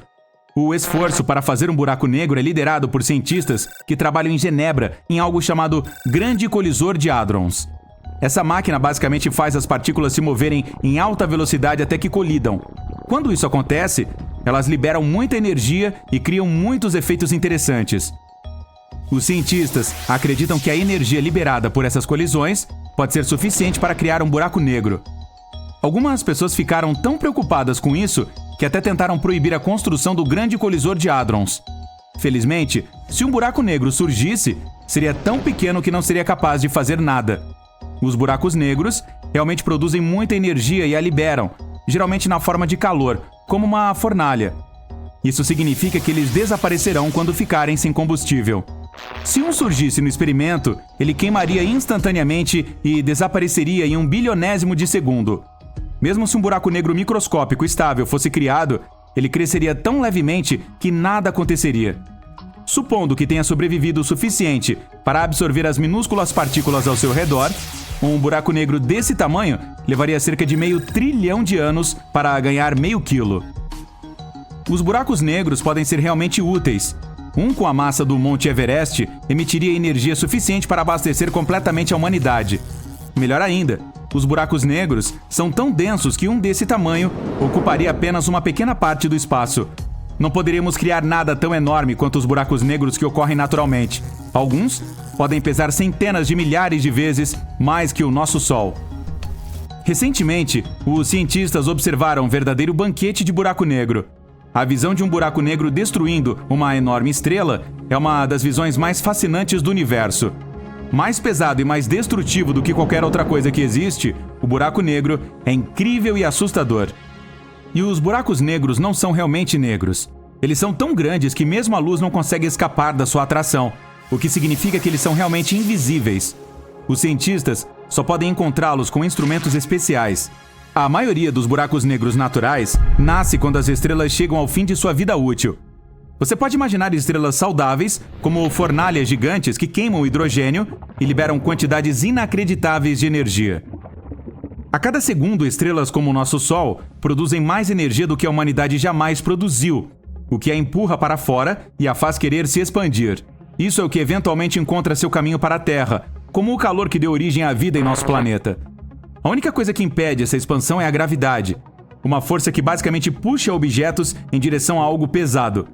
O esforço para fazer um buraco negro é liderado por cientistas que trabalham em Genebra, em algo chamado Grande Colisor de Hadrons. Essa máquina basicamente faz as partículas se moverem em alta velocidade até que colidam. Quando isso acontece, elas liberam muita energia e criam muitos efeitos interessantes. Os cientistas acreditam que a energia liberada por essas colisões pode ser suficiente para criar um buraco negro. Algumas pessoas ficaram tão preocupadas com isso que até tentaram proibir a construção do Grande Colisor de Hadrons. Felizmente, se um buraco negro surgisse, seria tão pequeno que não seria capaz de fazer nada. Os buracos negros realmente produzem muita energia e a liberam, geralmente na forma de calor, como uma fornalha. Isso significa que eles desaparecerão quando ficarem sem combustível. Se um surgisse no experimento, ele queimaria instantaneamente e desapareceria em 1/1000º de segundo. Mesmo se um buraco negro microscópico estável fosse criado, ele cresceria tão levemente que nada aconteceria. Supondo que tenha sobrevivido o suficiente para absorver as minúsculas partículas ao seu redor, um buraco negro desse tamanho levaria cerca de 500 trilhão de anos para ganhar meio quilo. Os buracos negros podem ser realmente úteis. Um com a massa do Monte Everest emitiria energia suficiente para abastecer completamente a humanidade. Melhor ainda, os buracos negros são tão densos que um desse tamanho ocuparia apenas uma pequena parte do espaço. Não poderíamos criar nada tão enorme quanto os buracos negros que ocorrem naturalmente. Alguns podem pesar centenas de milhares de vezes mais que o nosso Sol. Recentemente, os cientistas observaram um verdadeiro banquete de buraco negro. A visão de um buraco negro destruindo uma enorme estrela é uma das visões mais fascinantes do universo. Mais pesado e mais destrutivo do que qualquer outra coisa que existe, o buraco negro é incrível e assustador. E os buracos negros não são realmente negros. Eles são tão grandes que mesmo a luz não consegue escapar da sua atração, o que significa que eles são realmente invisíveis. Os cientistas só podem encontrá-los com instrumentos especiais. A maioria dos buracos negros naturais nasce quando as estrelas chegam ao fim de sua vida útil. Você pode imaginar estrelas saudáveis como fornalhas gigantes que queimam hidrogênio e liberam quantidades inacreditáveis de energia. A cada segundo, estrelas como o nosso Sol produzem mais energia do que a humanidade jamais produziu, o que a empurra para fora e a faz querer se expandir. Isso é o que eventualmente encontra seu caminho para a Terra, como o calor que deu origem à vida em nosso planeta. A única coisa que impede essa expansão é a gravidade, uma força que basicamente puxa objetos em direção a algo pesado.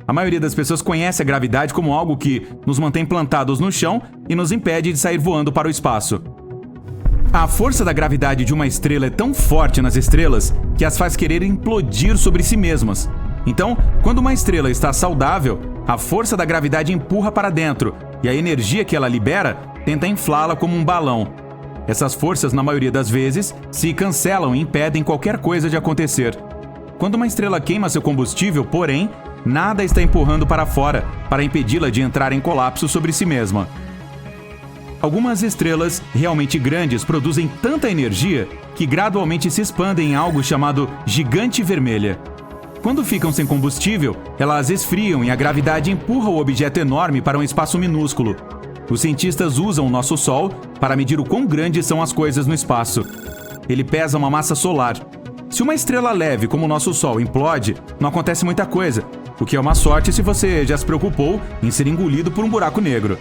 A maioria das pessoas conhece a gravidade como algo que nos mantém plantados no chão e nos impede de sair voando para o espaço. A força da gravidade de uma estrela é tão forte nas estrelas que as faz querer implodir sobre si mesmas. Então, quando uma estrela está saudável, a força da gravidade empurra para dentro e a energia que ela libera tenta inflá-la como um balão. Essas forças, na maioria das vezes, se cancelam e impedem qualquer coisa de acontecer. Quando uma estrela queima seu combustível, porém, nada está empurrando para fora para impedi-la de entrar em colapso sobre si mesma. Algumas estrelas realmente grandes produzem tanta energia que gradualmente se expandem em algo chamado gigante vermelha. Quando ficam sem combustível, elas esfriam e a gravidade empurra o objeto enorme para um espaço minúsculo. Os cientistas usam o nosso Sol para medir o quão grandes são as coisas no espaço. Ele pesa uma massa solar. Se uma estrela leve como o nosso Sol implode, não acontece muita coisa, o que é uma sorte se você já se preocupou em ser engolido por um buraco negro.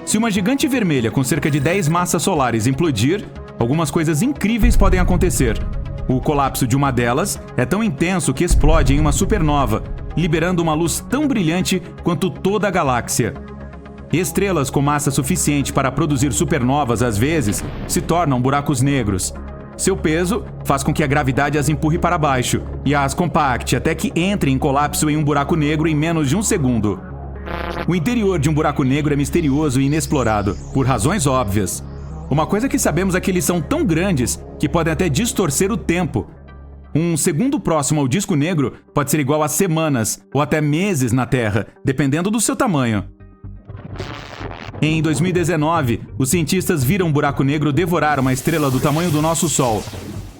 Se uma gigante vermelha com cerca de 10 massas solares implodir, algumas coisas incríveis podem acontecer. O colapso de uma delas é tão intenso que explode em uma supernova, liberando uma luz tão brilhante quanto toda a galáxia. Estrelas com massa suficiente para produzir supernovas, às vezes, se tornam buracos negros. Seu peso faz com que a gravidade as empurre para baixo e as compacte até que entrem em colapso em um buraco negro em menos de um segundo. O interior de um buraco negro é misterioso e inexplorado, por razões óbvias. Uma coisa que sabemos é que eles são tão grandes que podem até distorcer o tempo. Um segundo próximo ao disco negro pode ser igual a semanas ou até meses na Terra, dependendo do seu tamanho. Em 2019, os cientistas viram um buraco negro devorar uma estrela do tamanho do nosso Sol.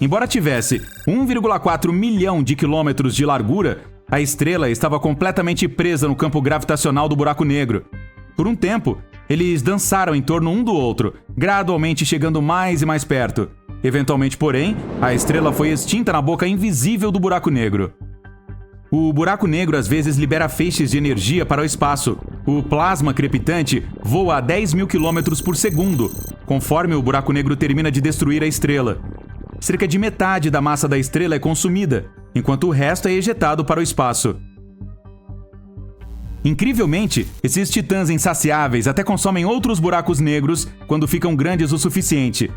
Embora tivesse 1,4 milhão de quilômetros de largura, a estrela estava completamente presa no campo gravitacional do buraco negro. Por um tempo, eles dançaram em torno um do outro, gradualmente chegando mais e mais perto. Eventualmente, porém, a estrela foi extinta na boca invisível do buraco negro. O buraco negro às vezes libera feixes de energia para o espaço. O plasma crepitante voa a 10 mil quilômetros por segundo, conforme o buraco negro termina de destruir a estrela. Cerca de metade da massa da estrela é consumida, enquanto o resto é ejetado para o espaço. Incrivelmente, esses titãs insaciáveis até consomem outros buracos negros quando ficam grandes o suficiente.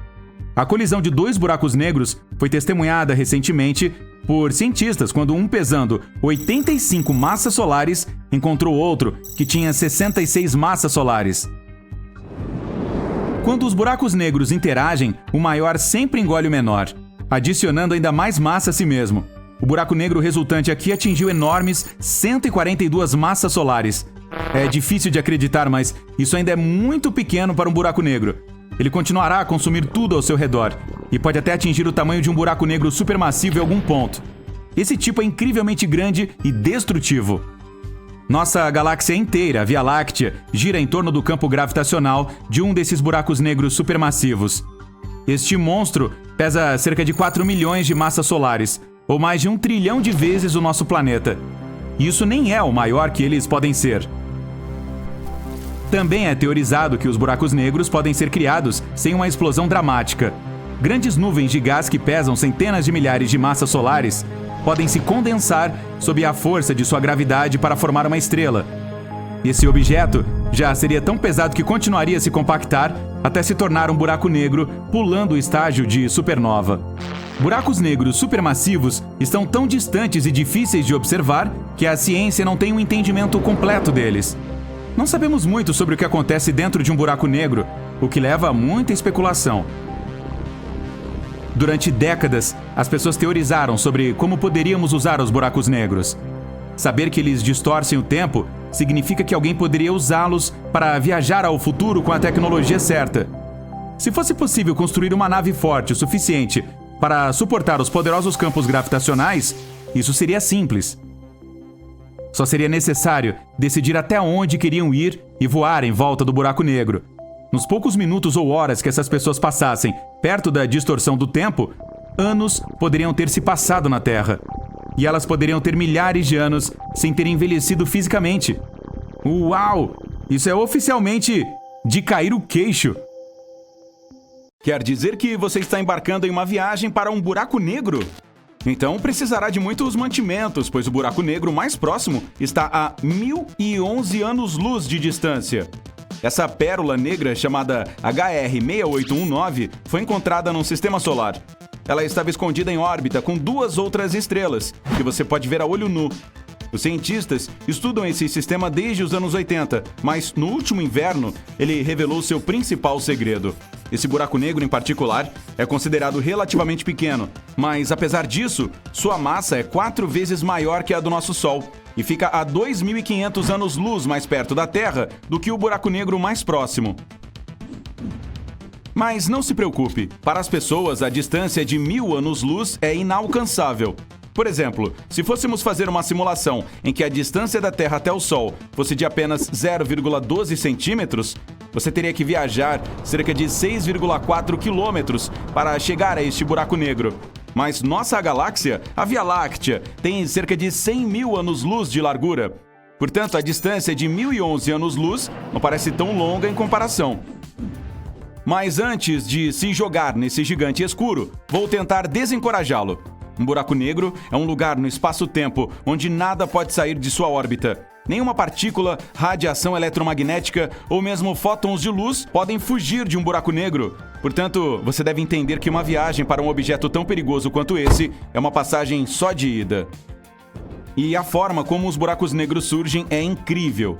A colisão de 2 buracos negros foi testemunhada recentemente por cientistas quando um pesando 85 massas solares encontrou outro que tinha 66 massas solares. Quando os buracos negros interagem, o maior sempre engole o menor, adicionando ainda mais massa a si mesmo. O buraco negro resultante aqui atingiu enormes 142 massas solares. É difícil de acreditar, mas isso ainda é muito pequeno para um buraco negro. Ele continuará a consumir tudo ao seu redor e pode até atingir o tamanho de um buraco negro supermassivo em algum ponto. Esse tipo é incrivelmente grande e destrutivo. Nossa galáxia inteira, a Via Láctea, gira em torno do campo gravitacional de um desses buracos negros supermassivos. Este monstro pesa cerca de 4 milhões de massas solares, ou mais de 1 trilhão de vezes o nosso planeta. E isso nem é o maior que eles podem ser. Também é teorizado que os buracos negros podem ser criados sem uma explosão dramática. Grandes nuvens de gás que pesam centenas de milhares de massas solares podem se condensar sob a força de sua gravidade para formar uma estrela. Esse objeto já seria tão pesado que continuaria a se compactar até se tornar um buraco negro, pulando o estágio de supernova. Buracos negros supermassivos estão tão distantes e difíceis de observar que a ciência não tem um entendimento completo deles. Não sabemos muito sobre o que acontece dentro de um buraco negro, o que leva a muita especulação. Durante décadas, as pessoas teorizaram sobre como poderíamos usar os buracos negros. Saber que eles distorcem o tempo significa que alguém poderia usá-los para viajar ao futuro com a tecnologia certa. Se fosse possível construir uma nave forte o suficiente para suportar os poderosos campos gravitacionais, isso seria simples. Só seria necessário decidir até onde queriam ir e voar em volta do buraco negro. Nos poucos minutos ou horas que essas pessoas passassem perto da distorção do tempo, anos poderiam ter se passado na Terra. E elas poderiam ter milhares de anos sem ter envelhecido fisicamente. Uau! Isso é oficialmente de cair o queixo. Quer dizer que você está embarcando em uma viagem para um buraco negro? Então precisará de muitos mantimentos, pois o buraco negro mais próximo está a 1011 anos-luz de distância. Essa pérola negra, chamada HR6819, foi encontrada num sistema solar. Ela estava escondida em órbita com 2 outras estrelas, que você pode ver a olho nu. Os cientistas estudam esse sistema desde os anos 80, mas no último inverno ele revelou seu principal segredo. Esse buraco negro em particular é considerado relativamente pequeno, mas apesar disso, sua massa é 4 vezes maior que a do nosso Sol e fica a 2.500 anos-luz mais perto da Terra do que o buraco negro mais próximo. Mas não se preocupe, para as pessoas a distância de 1.000 anos-luz é inalcançável. Por exemplo, se fôssemos fazer uma simulação em que a distância da Terra até o Sol fosse de apenas 0,12 centímetros, você teria que viajar cerca de 6,4 quilômetros para chegar a este buraco negro. Mas nossa galáxia, a Via Láctea, tem cerca de 100 mil anos-luz de largura. Portanto, a distância de 1.011 anos-luz não parece tão longa em comparação. Mas antes de se jogar nesse gigante escuro, vou tentar desencorajá-lo. Um buraco negro é um lugar no espaço-tempo onde nada pode sair de sua órbita. Nenhuma partícula, radiação eletromagnética ou mesmo fótons de luz podem fugir de um buraco negro. Portanto, você deve entender que uma viagem para um objeto tão perigoso quanto esse é uma passagem só de ida. E a forma como os buracos negros surgem é incrível.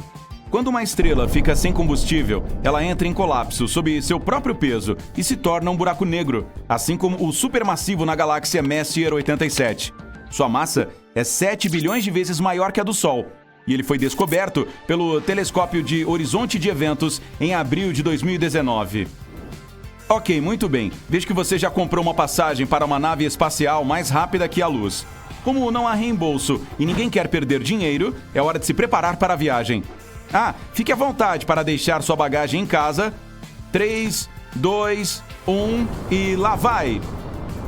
Quando uma estrela fica sem combustível, ela entra em colapso sob seu próprio peso e se torna um buraco negro, assim como o supermassivo na galáxia Messier 87. Sua massa é 7 bilhões de vezes maior que a do Sol, e ele foi descoberto pelo telescópio de Horizonte de Eventos em abril de 2019. Ok, muito bem. Vejo que você já comprou uma passagem para uma nave espacial mais rápida que a luz. Como não há reembolso e ninguém quer perder dinheiro, é hora de se preparar para a viagem. Fique à vontade para deixar sua bagagem em casa. 3, 2, 1 e lá vai!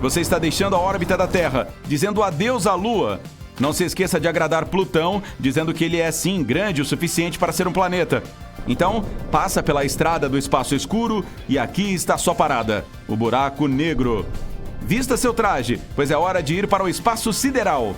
você está deixando a órbita da Terra, dizendo adeus à Lua. Não se esqueça de agradar Plutão, dizendo que ele é sim grande o suficiente para ser um planeta. Então, passa pela estrada do espaço escuro e aqui está sua parada, o buraco negro. Vista seu traje, pois é hora de ir para o espaço sideral.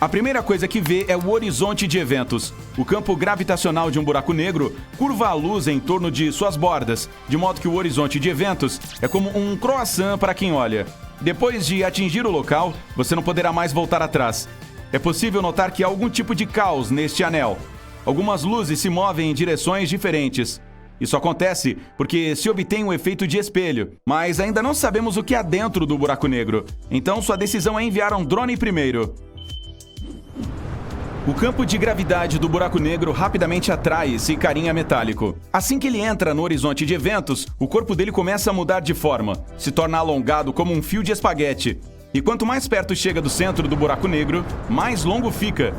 A primeira coisa que vê é o horizonte de eventos. O campo gravitacional de um buraco negro curva a luz em torno de suas bordas, de modo que o horizonte de eventos é como um croissant para quem olha. Depois de atingir o local, você não poderá mais voltar atrás. É possível notar que há algum tipo de caos neste anel. Algumas luzes se movem em direções diferentes. Isso acontece porque se obtém um efeito de espelho, mas ainda não sabemos o que há dentro do buraco negro. Então sua decisão é enviar um drone primeiro. O campo de gravidade do buraco negro rapidamente atrai esse carinha metálico. Assim que ele entra no horizonte de eventos, o corpo dele começa a mudar de forma, se torna alongado como um fio de espaguete. E quanto mais perto chega do centro do buraco negro, mais longo fica.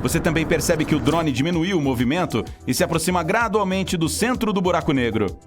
Você também percebe que o drone diminuiu o movimento e se aproxima gradualmente do centro do buraco negro.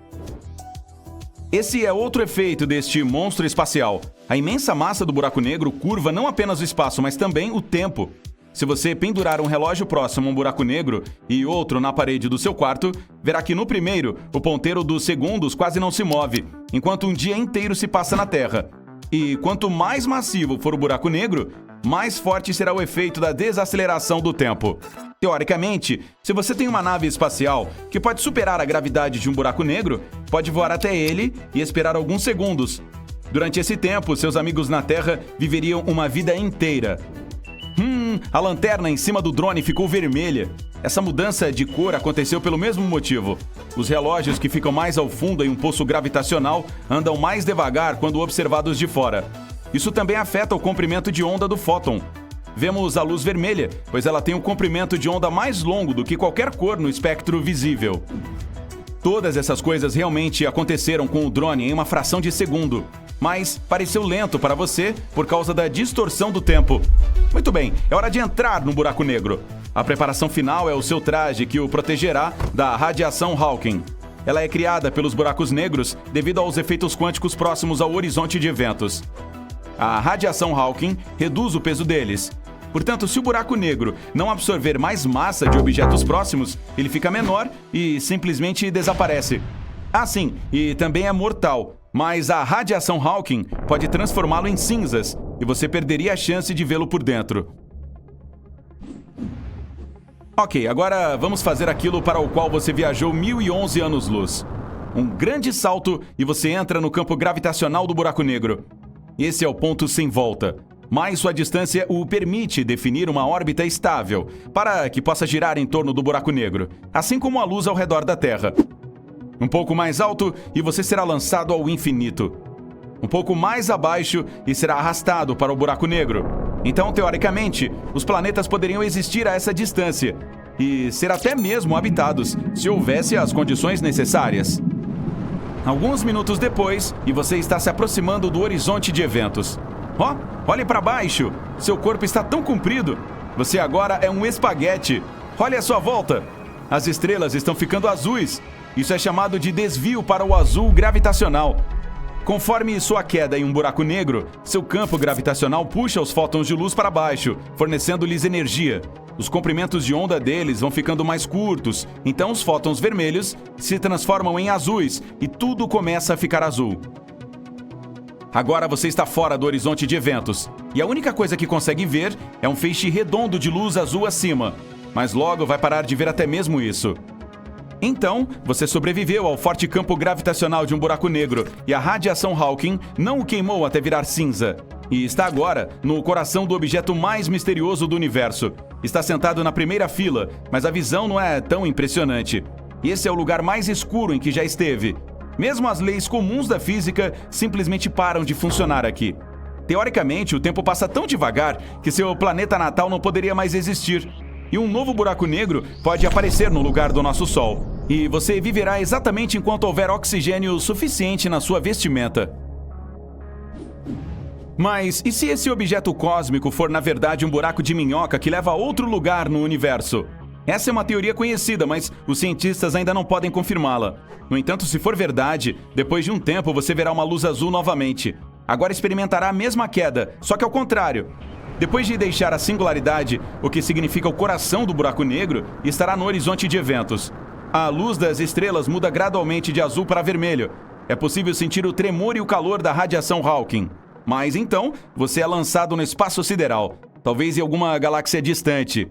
Esse é outro efeito deste monstro espacial. A imensa massa do buraco negro curva não apenas o espaço, mas também o tempo. Se você pendurar um relógio próximo a um buraco negro e outro na parede do seu quarto, verá que no primeiro, o ponteiro dos segundos quase não se move, enquanto um dia inteiro se passa na Terra. E quanto mais massivo for o buraco negro, mais forte será o efeito da desaceleração do tempo. Teoricamente, se você tem uma nave espacial que pode superar a gravidade de um buraco negro, pode voar até ele e esperar alguns segundos. Durante esse tempo, seus amigos na Terra viveriam uma vida inteira. A lanterna em cima do drone ficou vermelha. Essa mudança de cor aconteceu pelo mesmo motivo. Os relógios que ficam mais ao fundo em um poço gravitacional andam mais devagar quando observados de fora. Isso também afeta o comprimento de onda do fóton. Vemos a luz vermelha, pois ela tem um comprimento de onda mais longo do que qualquer cor no espectro visível. Todas essas coisas realmente aconteceram com o drone em uma fração de segundo, mas pareceu lento para você por causa da distorção do tempo. Muito bem, é hora de entrar no buraco negro. A preparação final é o seu traje que o protegerá da radiação Hawking. Ela é criada pelos buracos negros devido aos efeitos quânticos próximos ao horizonte de eventos. A radiação Hawking reduz o peso deles. Portanto, se o buraco negro não absorver mais massa de objetos próximos, ele fica menor e simplesmente desaparece. Ah, sim, e também é mortal, mas a radiação Hawking pode transformá-lo em cinzas e você perderia a chance de vê-lo por dentro. Ok, agora vamos fazer aquilo para o qual você viajou 1011 anos-luz. Um grande salto e você entra no campo gravitacional do buraco negro. Esse é o ponto sem volta, mas sua distância o permite definir uma órbita estável para que possa girar em torno do buraco negro, assim como a luz ao redor da Terra. Um pouco mais alto e você será lançado ao infinito. Um pouco mais abaixo e será arrastado para o buraco negro. Então, teoricamente, os planetas poderiam existir a essa distância e ser até mesmo habitados, se houvesse as condições necessárias. Alguns minutos depois, e você está se aproximando do horizonte de eventos. Olhe para baixo! Seu corpo está tão comprido! Você agora é um espaguete! Olhe à sua volta! As estrelas estão ficando azuis! Isso é chamado de desvio para o azul gravitacional. Conforme sua queda em um buraco negro, seu campo gravitacional puxa os fótons de luz para baixo, fornecendo-lhes energia. Os comprimentos de onda deles vão ficando mais curtos, então os fótons vermelhos se transformam em azuis e tudo começa a ficar azul. Agora você está fora do horizonte de eventos, e a única coisa que consegue ver é um feixe redondo de luz azul acima, mas logo vai parar de ver até mesmo isso. Então, você sobreviveu ao forte campo gravitacional de um buraco negro e a radiação Hawking não o queimou até virar cinza. E está agora no coração do objeto mais misterioso do universo. Está sentado na primeira fila, mas a visão não é tão impressionante. Esse é o lugar mais escuro em que já esteve. Mesmo as leis comuns da física simplesmente param de funcionar aqui. Teoricamente, o tempo passa tão devagar que seu planeta natal não poderia mais existir. E um novo buraco negro pode aparecer no lugar do nosso Sol. E você viverá exatamente enquanto houver oxigênio suficiente na sua vestimenta. Mas e se esse objeto cósmico for na verdade um buraco de minhoca que leva a outro lugar no universo? Essa é uma teoria conhecida, mas os cientistas ainda não podem confirmá-la. No entanto, se for verdade, depois de um tempo você verá uma luz azul novamente. agora experimentará a mesma queda, só que ao contrário. Depois de deixar a singularidade, o que significa o coração do buraco negro, estará no horizonte de eventos. A luz das estrelas muda gradualmente de azul para vermelho. É possível sentir o tremor e o calor da radiação Hawking. Mas então, você é lançado no espaço sideral, talvez em alguma galáxia distante.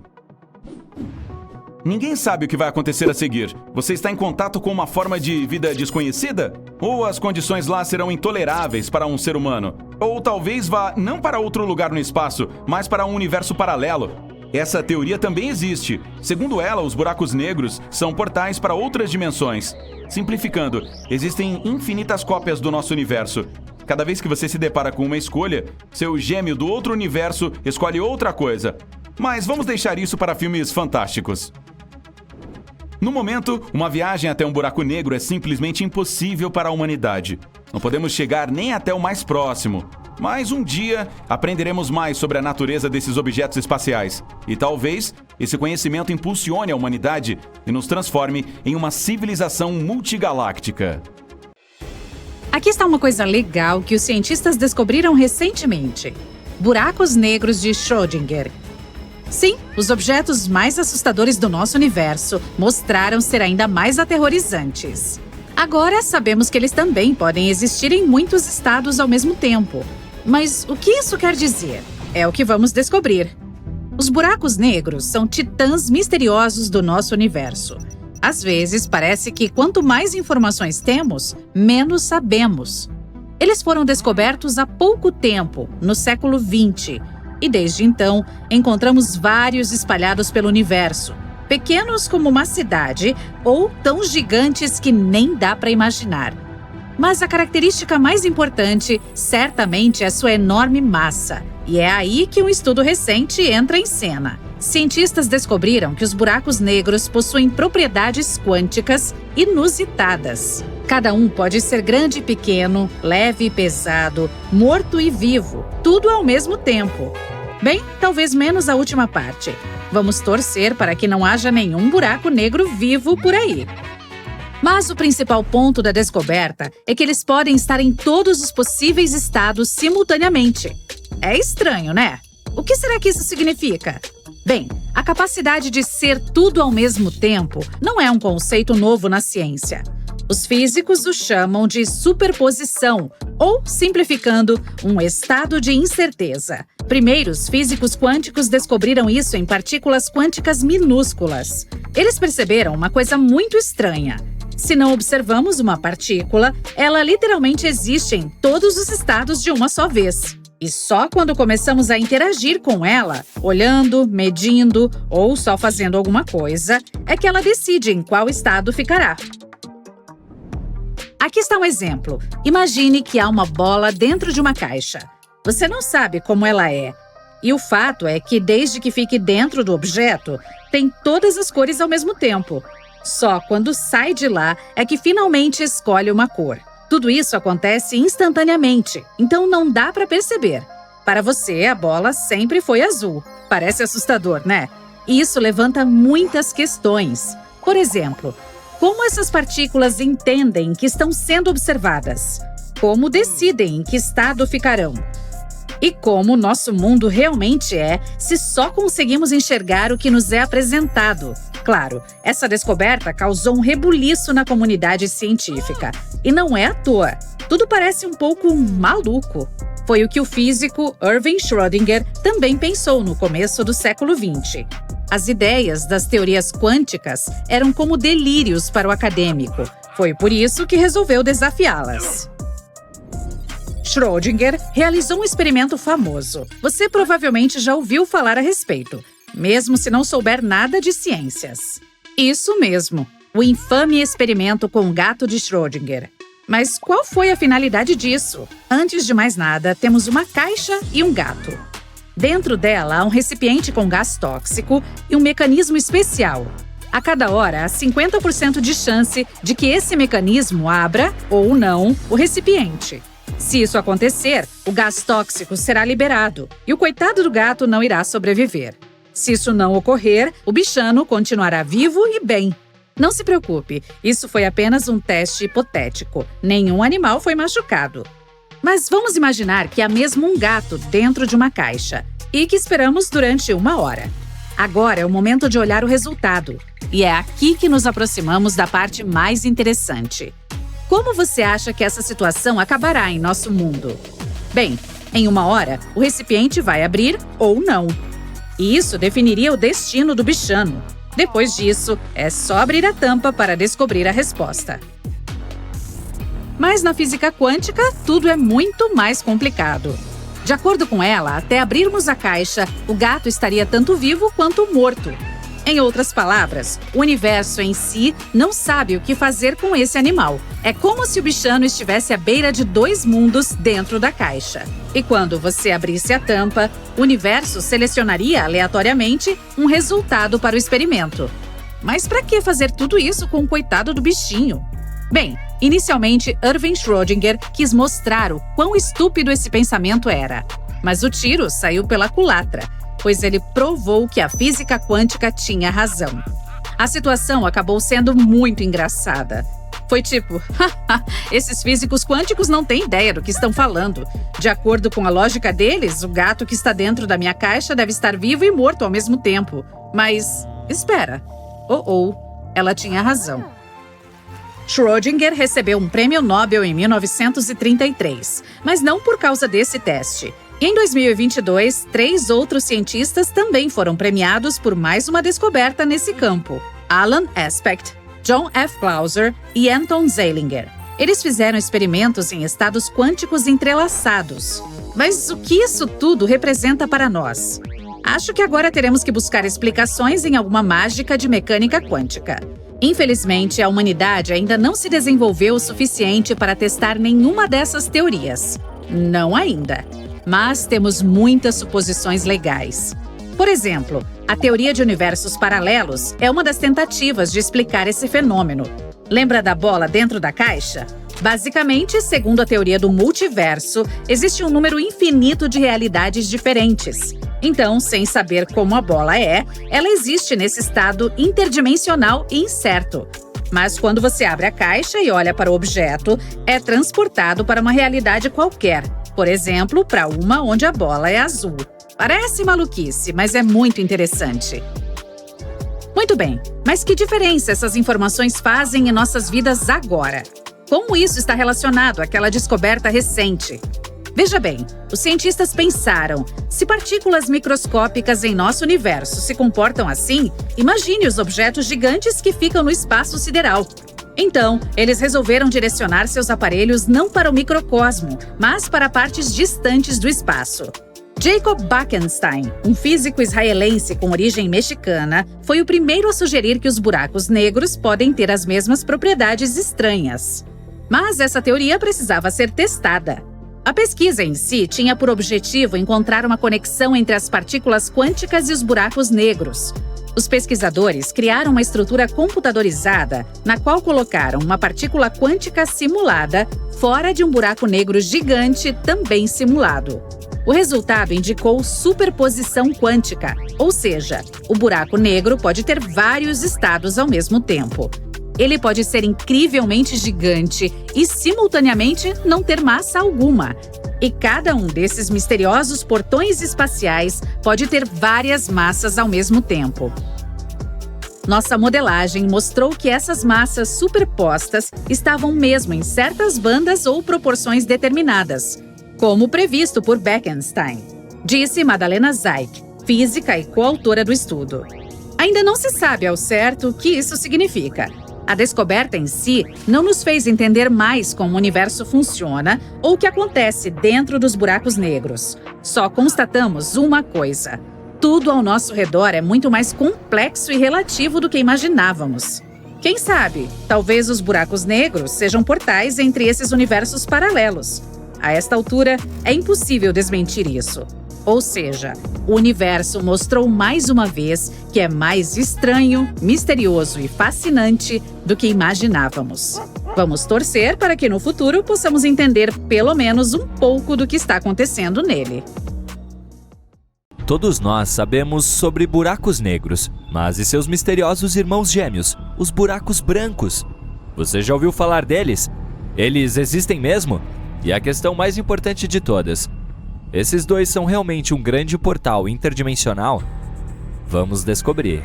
Ninguém sabe o que vai acontecer a seguir. Você está em contato com uma forma de vida desconhecida? Ou as condições lá serão intoleráveis para um ser humano? Ou talvez vá não para outro lugar no espaço, mas para um universo paralelo? Essa teoria também existe. Segundo ela, os buracos negros são portais para outras dimensões. Simplificando, existem infinitas cópias do nosso universo. Cada vez que você se depara com uma escolha, seu gêmeo do outro universo escolhe outra coisa. Mas vamos deixar isso para filmes fantásticos. No momento, uma viagem até um buraco negro é simplesmente impossível para a humanidade. Não podemos chegar nem até o mais próximo. Mas um dia aprenderemos mais sobre a natureza desses objetos espaciais. E talvez esse conhecimento impulsione a humanidade e nos transforme em uma civilização multigaláctica. Aqui está uma coisa legal que os cientistas descobriram recentemente: buracos negros de Schrödinger. Sim, os objetos mais assustadores do nosso universo mostraram ser ainda mais aterrorizantes. Agora sabemos que eles também podem existir em muitos estados ao mesmo tempo. Mas o que isso quer dizer? É o que vamos descobrir. Os buracos negros são titãs misteriosos do nosso universo. Às vezes, parece que quanto mais informações temos, menos sabemos. Eles foram descobertos há pouco tempo, no século XX, e desde então encontramos vários espalhados pelo universo, pequenos como uma cidade ou tão gigantes que nem dá para imaginar. Mas a característica mais importante, certamente, é sua enorme massa. E é aí que um estudo recente entra em cena. Cientistas descobriram que os buracos negros possuem propriedades quânticas inusitadas. Cada um pode ser grande e pequeno, leve e pesado, morto e vivo, tudo ao mesmo tempo. Bem, talvez menos a última parte. Vamos torcer para que não haja nenhum buraco negro vivo por aí. Mas o principal ponto da descoberta é que eles podem estar em todos os possíveis estados simultaneamente. É estranho, né? O que será que isso significa? Bem, a capacidade de ser tudo ao mesmo tempo não é um conceito novo na ciência. Os físicos o chamam de superposição, ou, simplificando, um estado de incerteza. Primeiro, os físicos quânticos descobriram isso em partículas quânticas minúsculas. Eles perceberam uma coisa muito estranha. Se não observamos uma partícula, ela literalmente existe em todos os estados de uma só vez. E só quando começamos a interagir com ela, olhando, medindo ou só fazendo alguma coisa, é que ela decide em qual estado ficará. Aqui está um exemplo. Imagine que há uma bola dentro de uma caixa. Você não sabe como ela é. E o fato é que, desde que fique dentro do objeto, tem todas as cores ao mesmo tempo. Só quando sai de lá é que finalmente escolhe uma cor. Tudo isso acontece instantaneamente, então não dá para perceber. Para você, a bola sempre foi azul. Parece assustador, né? E isso levanta muitas questões. Por exemplo, como essas partículas entendem que estão sendo observadas? Como decidem em que estado ficarão? E como o nosso mundo realmente é, se só conseguimos enxergar o que nos é apresentado? Claro, essa descoberta causou um rebuliço na comunidade científica. E não é à toa. Tudo parece um pouco maluco. Foi o que o físico Erwin Schrödinger também pensou no começo do século XX. As ideias das teorias quânticas eram como delírios para o acadêmico. Foi por isso que resolveu desafiá-las. Schrödinger realizou um experimento famoso. Você provavelmente já ouviu falar a respeito, mesmo se não souber nada de ciências. Isso mesmo, o infame experimento com o gato de Schrödinger. Mas qual foi a finalidade disso? Antes de mais nada, temos uma caixa e um gato. Dentro dela há um recipiente com gás tóxico e um mecanismo especial. A cada hora, há 50% de chance de que esse mecanismo abra, ou não, o recipiente. Se isso acontecer, o gás tóxico será liberado e o coitado do gato não irá sobreviver. Se isso não ocorrer, o bichano continuará vivo e bem. Não se preocupe, isso foi apenas um teste hipotético. Nenhum animal foi machucado. Mas vamos imaginar que há mesmo um gato dentro de uma caixa e que esperamos durante 1 hora. Agora é o momento de olhar o resultado. E é aqui que nos aproximamos da parte mais interessante. Como você acha que essa situação acabará em nosso mundo? Bem, em 1 hora, o recipiente vai abrir ou não. E isso definiria o destino do bichano. Depois disso, é só abrir a tampa para descobrir a resposta. Mas na física quântica, tudo é muito mais complicado. De acordo com ela, até abrirmos a caixa, o gato estaria tanto vivo quanto morto. Em outras palavras, o universo em si não sabe o que fazer com esse animal. É como se o bichano estivesse à beira de 2 mundos dentro da caixa. E quando você abrisse a tampa, o universo selecionaria aleatoriamente um resultado para o experimento. Mas para que fazer tudo isso com o coitado do bichinho? Bem, inicialmente, Erwin Schrödinger quis mostrar o quão estúpido esse pensamento era. Mas o tiro saiu pela culatra, pois ele provou que a física quântica tinha razão. A situação acabou sendo muito engraçada. Foi tipo, esses físicos quânticos não têm ideia do que estão falando. De acordo com a lógica deles, o gato que está dentro da minha caixa deve estar vivo e morto ao mesmo tempo. Mas, espera. Ela tinha razão. Schrödinger recebeu um prêmio Nobel em 1933, mas não por causa desse teste. E em 2022, 3 outros cientistas também foram premiados por mais uma descoberta nesse campo: Alan Aspect, John F. Clauser e Anton Zeilinger. Eles fizeram experimentos em estados quânticos entrelaçados. Mas o que isso tudo representa para nós? Acho que agora teremos que buscar explicações em alguma mágica de mecânica quântica. Infelizmente, a humanidade ainda não se desenvolveu o suficiente para testar nenhuma dessas teorias. Não ainda. Mas temos muitas suposições legais. Por exemplo, a teoria de universos paralelos é uma das tentativas de explicar esse fenômeno. Lembra da bola dentro da caixa? Basicamente, segundo a teoria do multiverso, existe um número infinito de realidades diferentes. Então, sem saber como a bola é, ela existe nesse estado interdimensional e incerto. Mas quando você abre a caixa e olha para o objeto, é transportado para uma realidade qualquer. Por exemplo, para uma onde a bola é azul. Parece maluquice, mas é muito interessante. Muito bem, mas que diferença essas informações fazem em nossas vidas agora? Como isso está relacionado àquela descoberta recente? Veja bem, os cientistas pensaram, se partículas microscópicas em nosso universo se comportam assim, imagine os objetos gigantes que ficam no espaço sideral. Então, eles resolveram direcionar seus aparelhos não para o microcosmo, mas para partes distantes do espaço. Jacob Bekenstein, um físico israelense com origem mexicana, foi o primeiro a sugerir que os buracos negros podem ter as mesmas propriedades estranhas. Mas essa teoria precisava ser testada. A pesquisa em si tinha por objetivo encontrar uma conexão entre as partículas quânticas e os buracos negros. Os pesquisadores criaram uma estrutura computadorizada na qual colocaram uma partícula quântica simulada fora de um buraco negro gigante também simulado. O resultado indicou superposição quântica, ou seja, o buraco negro pode ter vários estados ao mesmo tempo. Ele pode ser incrivelmente gigante e, simultaneamente, não ter massa alguma. E cada um desses misteriosos portões espaciais pode ter várias massas ao mesmo tempo. Nossa modelagem mostrou que essas massas superpostas estavam mesmo em certas bandas ou proporções determinadas, como previsto por Bekenstein, disse Madalena Zeik, física e coautora do estudo. Ainda não se sabe ao certo o que isso significa. A descoberta em si não nos fez entender mais como o universo funciona ou o que acontece dentro dos buracos negros. Só constatamos uma coisa: tudo ao nosso redor é muito mais complexo e relativo do que imaginávamos. Quem sabe, talvez os buracos negros sejam portais entre esses universos paralelos. A esta altura, é impossível desmentir isso. Ou seja, o universo mostrou mais uma vez que é mais estranho, misterioso e fascinante do que imaginávamos. Vamos torcer para que no futuro possamos entender pelo menos um pouco do que está acontecendo nele. Todos nós sabemos sobre buracos negros, mas e seus misteriosos irmãos gêmeos, os buracos brancos? Você já ouviu falar deles? Eles existem mesmo? E a questão mais importante de todas: esses dois são realmente um grande portal interdimensional? Vamos descobrir.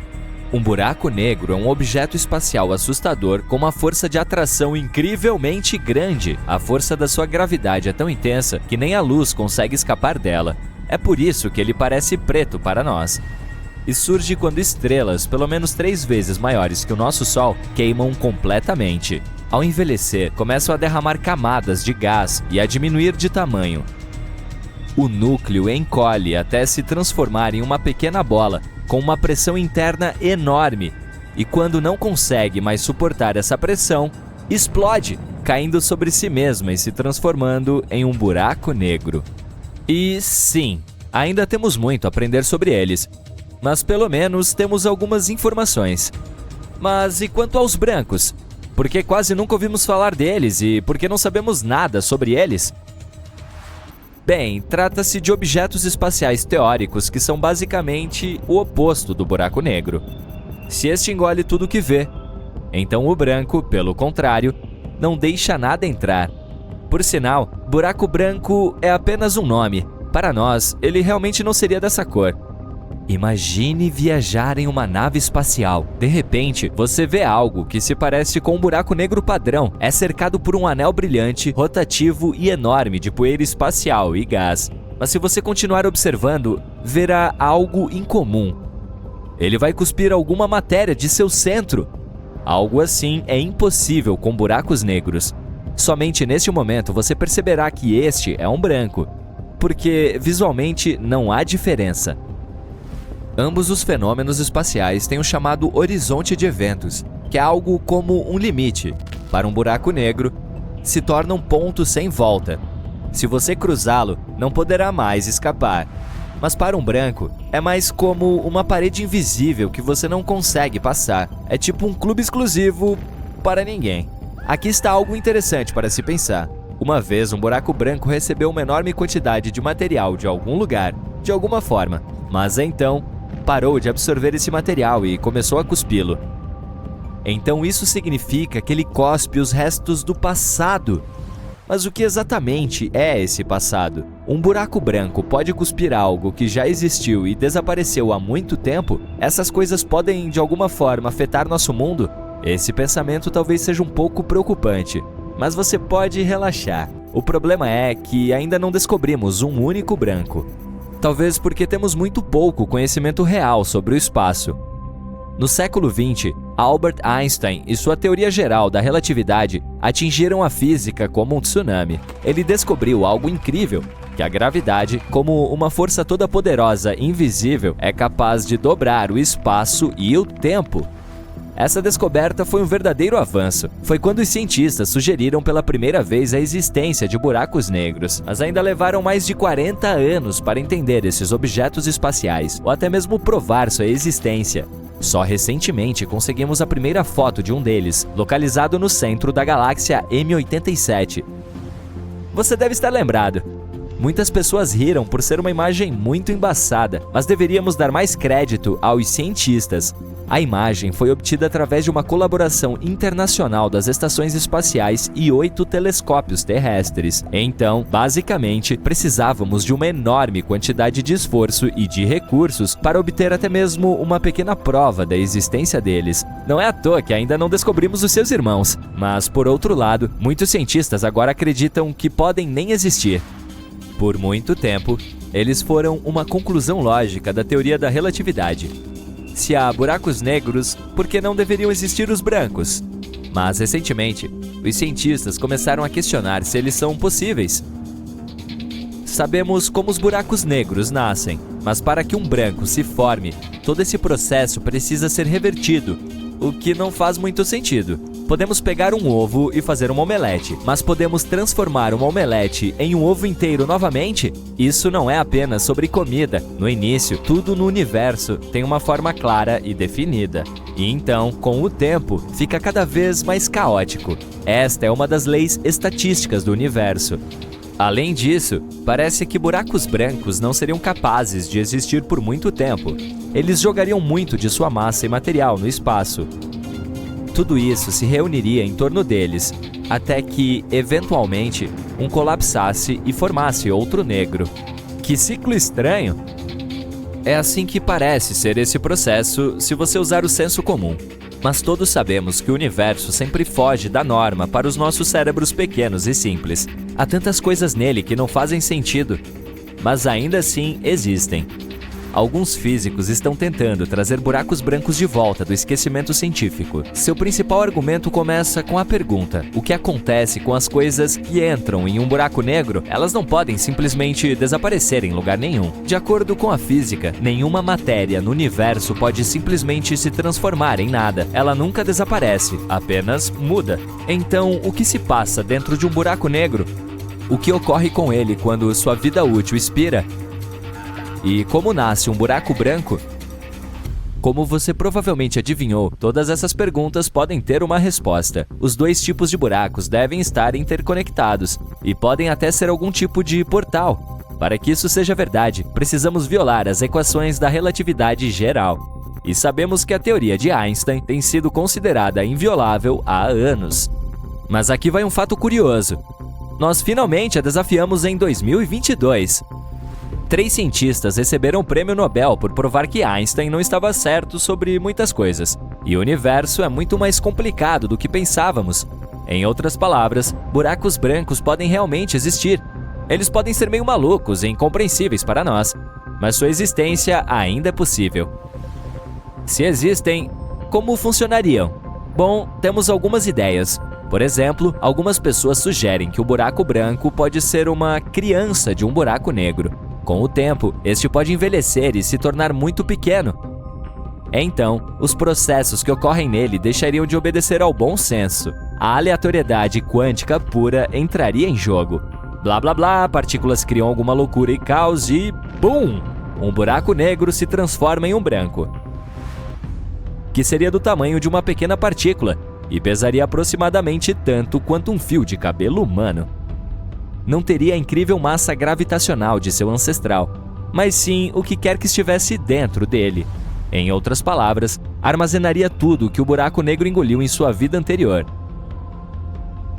Um buraco negro é um objeto espacial assustador com uma força de atração incrivelmente grande. A força da sua gravidade é tão intensa que nem a luz consegue escapar dela. É por isso que ele parece preto para nós. E surge quando estrelas, pelo menos 3 vezes maiores que o nosso Sol, queimam completamente. Ao envelhecer, começam a derramar camadas de gás e a diminuir de tamanho. O núcleo encolhe até se transformar em uma pequena bola, com uma pressão interna enorme, e quando não consegue mais suportar essa pressão, explode, caindo sobre si mesma e se transformando em um buraco negro. E sim, ainda temos muito a aprender sobre eles, mas pelo menos temos algumas informações. Mas e quanto aos brancos? Por que quase nunca ouvimos falar deles e por que não sabemos nada sobre eles? Bem, trata-se de objetos espaciais teóricos que são basicamente o oposto do buraco negro. Se este engole tudo que vê, então o branco, pelo contrário, não deixa nada entrar. Por sinal, buraco branco é apenas um nome. Para nós, ele realmente não seria dessa cor. Imagine viajar em uma nave espacial. De repente, você vê algo que se parece com um buraco negro padrão. É cercado por um anel brilhante, rotativo e enorme de poeira espacial e gás. Mas se você continuar observando, verá algo incomum. Ele vai cuspir alguma matéria de seu centro. Algo assim é impossível com buracos negros. Somente neste momento você perceberá que este é um branco, porque visualmente não há diferença. Ambos os fenômenos espaciais têm o chamado horizonte de eventos, que é algo como um limite. Para um buraco negro, se torna um ponto sem volta. Se você cruzá-lo, não poderá mais escapar. Mas para um branco, é mais como uma parede invisível que você não consegue passar. É tipo um clube exclusivo para ninguém. Aqui está algo interessante para se pensar. Uma vez, um buraco branco recebeu uma enorme quantidade de material de algum lugar, de alguma forma, mas então parou de absorver esse material e começou a cuspi-lo. Então isso significa que ele cospe os restos do passado. Mas o que exatamente é esse passado? Um buraco branco pode cuspir algo que já existiu e desapareceu há muito tempo? Essas coisas podem, de alguma forma, afetar nosso mundo? Esse pensamento talvez seja um pouco preocupante, mas você pode relaxar. O problema é que ainda não descobrimos um único branco. Talvez porque temos muito pouco conhecimento real sobre o espaço. No século XX, Albert Einstein e sua teoria geral da relatividade atingiram a física como um tsunami. Ele descobriu algo incrível, que a gravidade, como uma força toda poderosa e invisível, é capaz de dobrar o espaço e o tempo. Essa descoberta foi um verdadeiro avanço. Foi quando os cientistas sugeriram pela primeira vez a existência de buracos negros, mas ainda levaram mais de 40 anos para entender esses objetos espaciais, ou até mesmo provar sua existência. Só recentemente conseguimos a primeira foto de um deles, localizado no centro da galáxia M87. Você deve estar lembrado. Muitas pessoas riram por ser uma imagem muito embaçada, mas deveríamos dar mais crédito aos cientistas. A imagem foi obtida através de uma colaboração internacional das estações espaciais e 8 telescópios terrestres. Então, basicamente, precisávamos de uma enorme quantidade de esforço e de recursos para obter até mesmo uma pequena prova da existência deles. Não é à toa que ainda não descobrimos os seus irmãos, mas, por outro lado, muitos cientistas agora acreditam que podem nem existir. Por muito tempo, eles foram uma conclusão lógica da teoria da relatividade. Se há buracos negros, por que não deveriam existir os brancos? Mas, recentemente, os cientistas começaram a questionar se eles são possíveis. Sabemos como os buracos negros nascem, mas para que um branco se forme, todo esse processo precisa ser revertido, o que não faz muito sentido. Podemos pegar um ovo e fazer uma omelete, mas podemos transformar uma omelete em um ovo inteiro novamente? Isso não é apenas sobre comida. No início, tudo no universo tem uma forma clara e definida. E então, com o tempo, fica cada vez mais caótico. Esta é uma das leis estatísticas do universo. Além disso, parece que buracos brancos não seriam capazes de existir por muito tempo. Eles jogariam muito de sua massa e material no espaço. Tudo isso se reuniria em torno deles, até que, eventualmente, um colapsasse e formasse outro negro. Que ciclo estranho! É assim que parece ser esse processo se você usar o senso comum. Mas todos sabemos que o universo sempre foge da norma para os nossos cérebros pequenos e simples. Há tantas coisas nele que não fazem sentido, mas ainda assim existem. Alguns físicos estão tentando trazer buracos brancos de volta do esquecimento científico. Seu principal argumento começa com a pergunta: o que acontece com as coisas que entram em um buraco negro? Elas não podem simplesmente desaparecer em lugar nenhum. De acordo com a física, nenhuma matéria no universo pode simplesmente se transformar em nada. Ela nunca desaparece, apenas muda. Então, o que se passa dentro de um buraco negro? O que ocorre com ele quando sua vida útil expira? E como nasce um buraco branco? Como você provavelmente adivinhou, todas essas perguntas podem ter uma resposta. Os dois tipos de buracos devem estar interconectados e podem até ser algum tipo de portal. Para que isso seja verdade, precisamos violar as equações da relatividade geral. E sabemos que a teoria de Einstein tem sido considerada inviolável há anos. Mas aqui vai um fato curioso. Nós finalmente a desafiamos em 2022. 3 cientistas receberam o prêmio Nobel por provar que Einstein não estava certo sobre muitas coisas. E o universo é muito mais complicado do que pensávamos. Em outras palavras, buracos brancos podem realmente existir. Eles podem ser meio malucos e incompreensíveis para nós, mas sua existência ainda é possível. Se existem, como funcionariam? Bom, temos algumas ideias. Por exemplo, algumas pessoas sugerem que o buraco branco pode ser uma criança de um buraco negro. Com o tempo, este pode envelhecer e se tornar muito pequeno. Então, os processos que ocorrem nele deixariam de obedecer ao bom senso. A aleatoriedade quântica pura entraria em jogo. Blá blá blá, partículas criam alguma loucura e caos e... BUM! Um buraco negro se transforma em um branco, que seria do tamanho de uma pequena partícula e pesaria aproximadamente tanto quanto um fio de cabelo humano. Não teria a incrível massa gravitacional de seu ancestral, mas sim o que quer que estivesse dentro dele. Em outras palavras, armazenaria tudo que o buraco negro engoliu em sua vida anterior.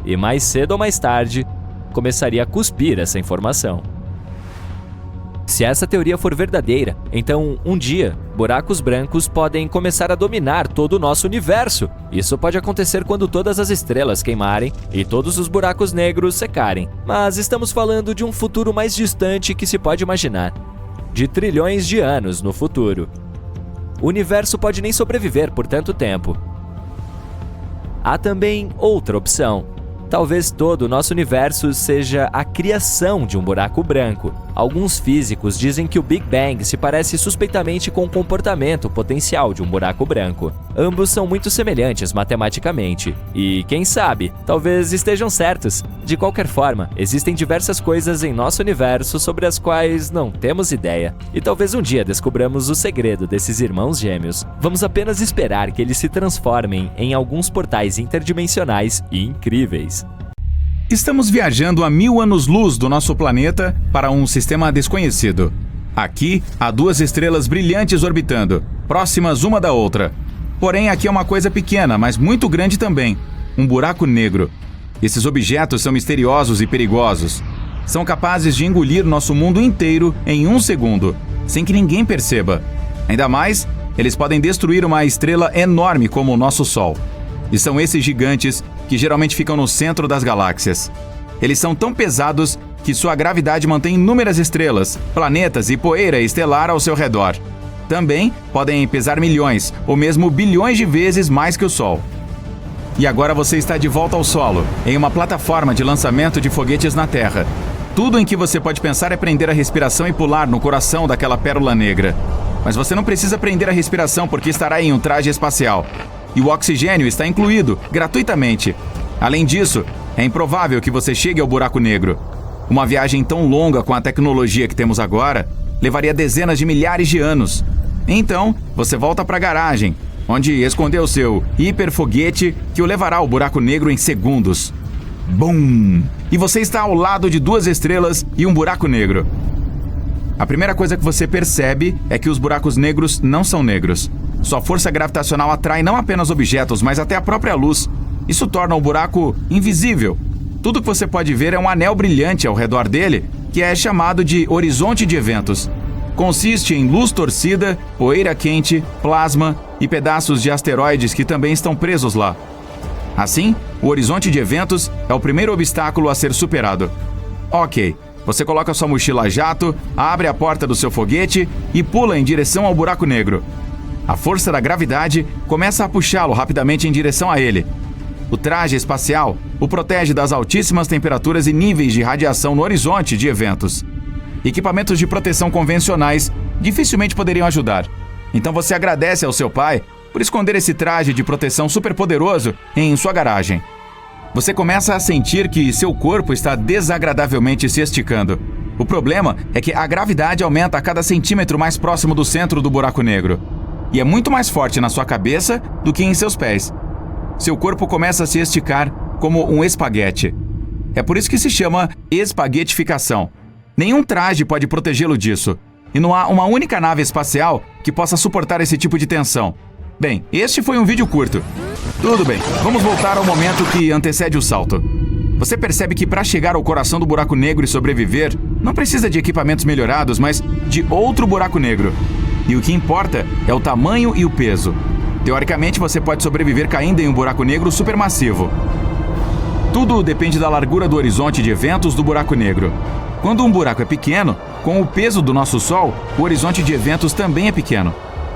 E mais cedo ou mais tarde, começaria a cuspir essa informação. Se essa teoria for verdadeira, então, um dia, buracos brancos podem começar a dominar todo o nosso universo. Isso pode acontecer quando todas as estrelas queimarem e todos os buracos negros secarem. Mas estamos falando de um futuro mais distante que se pode imaginar. De trilhões de anos no futuro. O universo pode nem sobreviver por tanto tempo. Há também outra opção. Talvez todo o nosso universo seja a criação de um buraco branco. Alguns físicos dizem que o Big Bang se parece suspeitamente com o comportamento potencial de um buraco branco. Ambos são muito semelhantes matematicamente. E, quem sabe, talvez estejam certos. De qualquer forma, existem diversas coisas em nosso universo sobre as quais não temos ideia. E talvez um dia descobramos o segredo desses irmãos gêmeos. Vamos apenas esperar que eles se transformem em alguns portais interdimensionais e incríveis. Estamos viajando a 1000 anos-luz do nosso planeta para um sistema desconhecido. Aqui, há 2 estrelas brilhantes orbitando, próximas uma da outra. Porém, aqui é uma coisa pequena, mas muito grande também. Um buraco negro. Esses objetos são misteriosos e perigosos. São capazes de engolir nosso mundo inteiro em 1 segundo, sem que ninguém perceba. Ainda mais, eles podem destruir uma estrela enorme como o nosso Sol. E são esses gigantes que geralmente ficam no centro das galáxias. Eles são tão pesados que sua gravidade mantém inúmeras estrelas, planetas e poeira estelar ao seu redor. Também podem pesar milhões ou mesmo bilhões de vezes mais que o Sol. E agora você está de volta ao solo, em uma plataforma de lançamento de foguetes na Terra. Tudo em que você pode pensar é prender a respiração e pular no coração daquela pérola negra. Mas você não precisa prender a respiração porque estará em um traje espacial. E o oxigênio está incluído, gratuitamente. Além disso, é improvável que você chegue ao buraco negro. Uma viagem tão longa com a tecnologia que temos agora levaria dezenas de milhares de anos. Então, você volta para a garagem, onde escondeu seu hiperfoguete que o levará ao buraco negro em segundos. Bum! E você está ao lado de 2 estrelas e um buraco negro. A primeira coisa que você percebe é que os buracos negros não são negros. Sua força gravitacional atrai não apenas objetos, mas até a própria luz. Isso torna o buraco invisível. tudo que você pode ver é um anel brilhante ao redor dele, que é chamado de horizonte de eventos. Consiste em luz torcida, poeira quente, plasma e pedaços de asteroides que também estão presos lá. Assim, o horizonte de eventos é o primeiro obstáculo a ser superado. Ok, você coloca sua mochila a jato, abre a porta do seu foguete e pula em direção ao buraco negro. A força da gravidade começa a puxá-lo rapidamente em direção a ele. O traje espacial o protege das altíssimas temperaturas e níveis de radiação no horizonte de eventos. Equipamentos de proteção convencionais dificilmente poderiam ajudar. Então você agradece ao seu pai por esconder esse traje de proteção superpoderoso em sua garagem. Você começa a sentir que seu corpo está desagradavelmente se esticando. O problema é que a gravidade aumenta a cada centímetro mais próximo do centro do buraco negro. E é muito mais forte na sua cabeça do que em seus pés. Seu corpo começa a se esticar como um espaguete. É por isso que se chama espaguetificação. Nenhum traje pode protegê-lo disso. E não há uma única nave espacial que possa suportar esse tipo de tensão. Bem, este foi um vídeo curto. Tudo bem, vamos voltar ao momento que antecede o salto. Você percebe que para chegar ao coração do buraco negro e sobreviver, não precisa de equipamentos melhorados, mas de outro buraco negro. E o que importa é o tamanho e o peso. Teoricamente, você pode sobreviver caindo em um buraco negro supermassivo. Tudo depende da largura do horizonte de eventos do buraco negro. Quando um buraco é pequeno, com o peso do nosso Sol, o horizonte de eventos também é pequeno.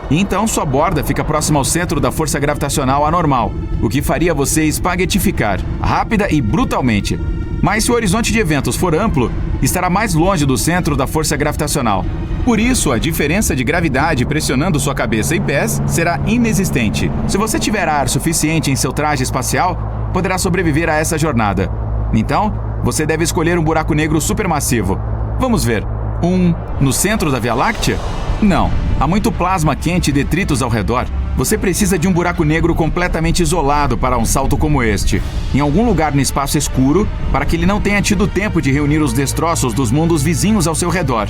E então sua borda fica próxima ao centro da força gravitacional anormal, o que faria você espaguetificar, rápida e brutalmente. Mas se o horizonte de eventos for amplo, estará mais longe do centro da força gravitacional. Por isso, a diferença de gravidade pressionando sua cabeça e pés será inexistente. Se você tiver ar suficiente em seu traje espacial, poderá sobreviver a essa jornada. Então, você deve escolher um buraco negro supermassivo. Vamos ver. No centro da Via Láctea? Não. Há muito plasma quente e detritos ao redor. Você precisa de um buraco negro completamente isolado para um salto como este. Em algum lugar no espaço escuro, para que ele não tenha tido tempo de reunir os destroços dos mundos vizinhos ao seu redor.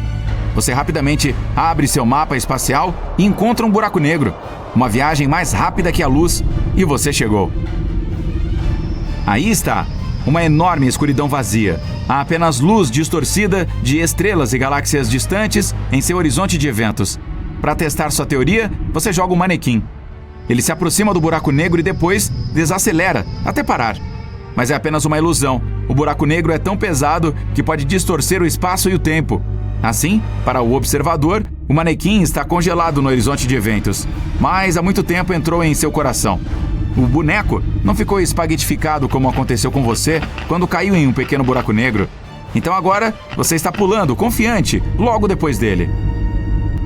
Você rapidamente abre seu mapa espacial e encontra um buraco negro. Uma viagem mais rápida que a luz, e você chegou. Aí está. Uma enorme escuridão vazia. Há apenas luz distorcida de estrelas e galáxias distantes em seu horizonte de eventos. Para testar sua teoria, você joga um manequim. Ele se aproxima do buraco negro e depois desacelera, até parar. Mas é apenas uma ilusão. O buraco negro é tão pesado que pode distorcer o espaço e o tempo. Assim, para o observador, o manequim está congelado no horizonte de eventos. Mas há muito tempo entrou em seu coração. O boneco não ficou espaguetificado como aconteceu com você quando caiu em um pequeno buraco negro. Então agora você está pulando, confiante, logo depois dele.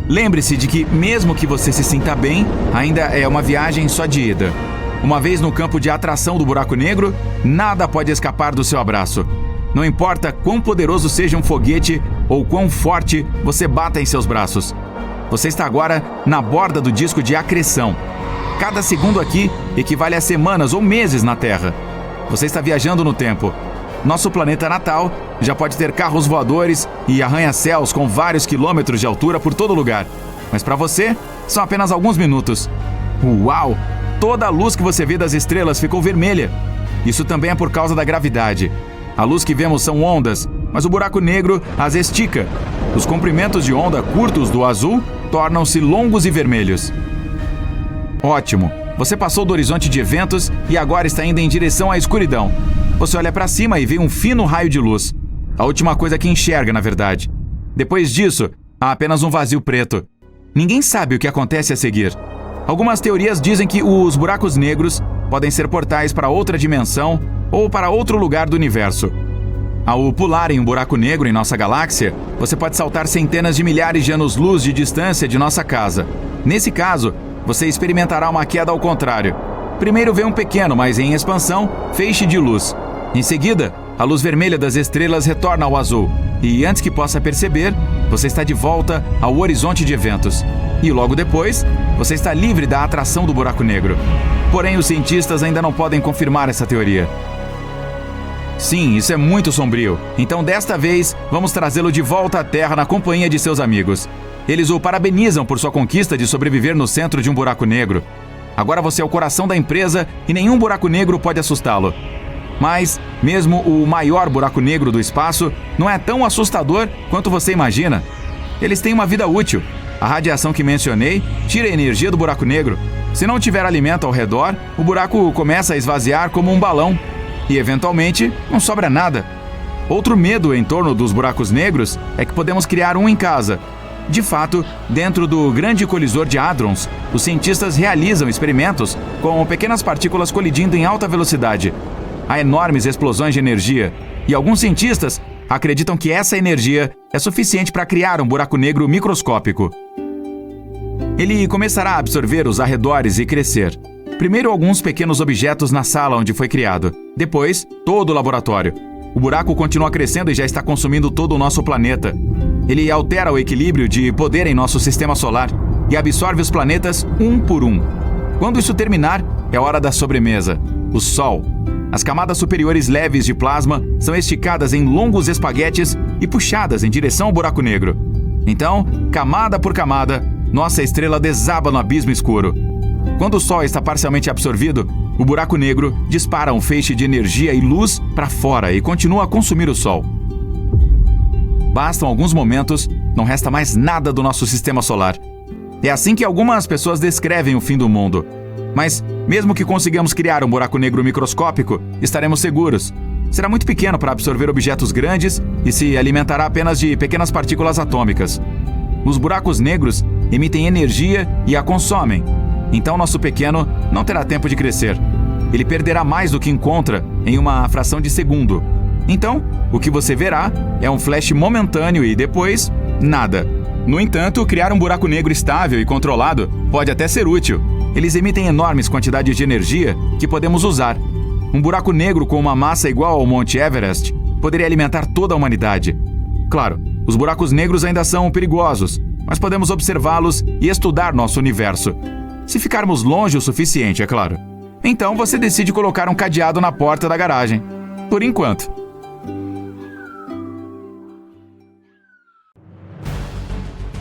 Lembre-se de que mesmo que você se sinta bem, ainda é uma viagem só de ida. Uma vez no campo de atração do buraco negro, nada pode escapar do seu abraço. Não importa quão poderoso seja um foguete ou quão forte você bata em seus braços. Você está agora na borda do disco de acreção. Cada segundo aqui equivale a semanas ou meses na Terra. Você está viajando no tempo. Nosso planeta natal já pode ter carros voadores e arranha-céus com vários quilômetros de altura por todo lugar. Mas para você, são apenas alguns minutos. Uau! Toda a luz que você vê das estrelas ficou vermelha. Isso também é por causa da gravidade. A luz que vemos são ondas, mas o buraco negro as estica. Os comprimentos de onda curtos do azul tornam-se longos e vermelhos. Ótimo! Você passou do horizonte de eventos e agora está indo em direção à escuridão. Você olha para cima e vê um fino raio de luz. A última coisa que enxerga, na verdade. Depois disso, há apenas um vazio preto. Ninguém sabe o que acontece a seguir. Algumas teorias dizem que os buracos negros podem ser portais para outra dimensão ou para outro lugar do universo. Ao pular em um buraco negro em nossa galáxia, você pode saltar centenas de milhares de anos-luz de distância de nossa casa. Nesse caso, você experimentará uma queda ao contrário. Primeiro vê um pequeno, mas em expansão, feixe de luz. Em seguida, a luz vermelha das estrelas retorna ao azul. E antes que possa perceber, você está de volta ao horizonte de eventos. E logo depois, você está livre da atração do buraco negro. Porém, os cientistas ainda não podem confirmar essa teoria. Sim, isso é muito sombrio. Então, desta vez, vamos trazê-lo de volta à Terra na companhia de seus amigos. Eles o parabenizam por sua conquista de sobreviver no centro de um buraco negro. Agora você é o coração da empresa e nenhum buraco negro pode assustá-lo. Mas, mesmo o maior buraco negro do espaço não é tão assustador quanto você imagina. Eles têm uma vida útil. A radiação que mencionei tira a energia do buraco negro. Se não tiver alimento ao redor, o buraco começa a esvaziar como um balão. E, eventualmente, não sobra nada. Outro medo em torno dos buracos negros é que podemos criar um em casa. De fato, dentro do grande colisor de hadrons, os cientistas realizam experimentos com pequenas partículas colidindo em alta velocidade. Há enormes explosões de energia, e alguns cientistas acreditam que essa energia é suficiente para criar um buraco negro microscópico. Ele começará a absorver os arredores e crescer. Primeiro alguns pequenos objetos na sala onde foi criado, depois todo o laboratório. O buraco continua crescendo e já está consumindo todo o nosso planeta. Ele altera o equilíbrio de poder em nosso sistema solar e absorve os planetas um por um. Quando isso terminar, é hora da sobremesa, o Sol. As camadas superiores leves de plasma são esticadas em longos espaguetes e puxadas em direção ao buraco negro. Então, camada por camada, nossa estrela desaba no abismo escuro. Quando o Sol está parcialmente absorvido, o buraco negro dispara um feixe de energia e luz para fora e continua a consumir o Sol. Bastam alguns momentos, não resta mais nada do nosso sistema solar. É assim que algumas pessoas descrevem o fim do mundo. Mas, mesmo que consigamos criar um buraco negro microscópico, estaremos seguros. Será muito pequeno para absorver objetos grandes e se alimentará apenas de pequenas partículas atômicas. Os buracos negros emitem energia e a consomem. Então nosso pequeno não terá tempo de crescer. Ele perderá mais do que encontra em uma fração de segundo. Então, o que você verá é um flash momentâneo e depois, nada. No entanto, criar um buraco negro estável e controlado pode até ser útil. Eles emitem enormes quantidades de energia que podemos usar. Um buraco negro com uma massa igual ao Monte Everest poderia alimentar toda a humanidade. Claro, os buracos negros ainda são perigosos, mas podemos observá-los e estudar nosso universo. Se ficarmos longe o suficiente, é claro. Então você decide colocar um cadeado na porta da garagem. Por enquanto.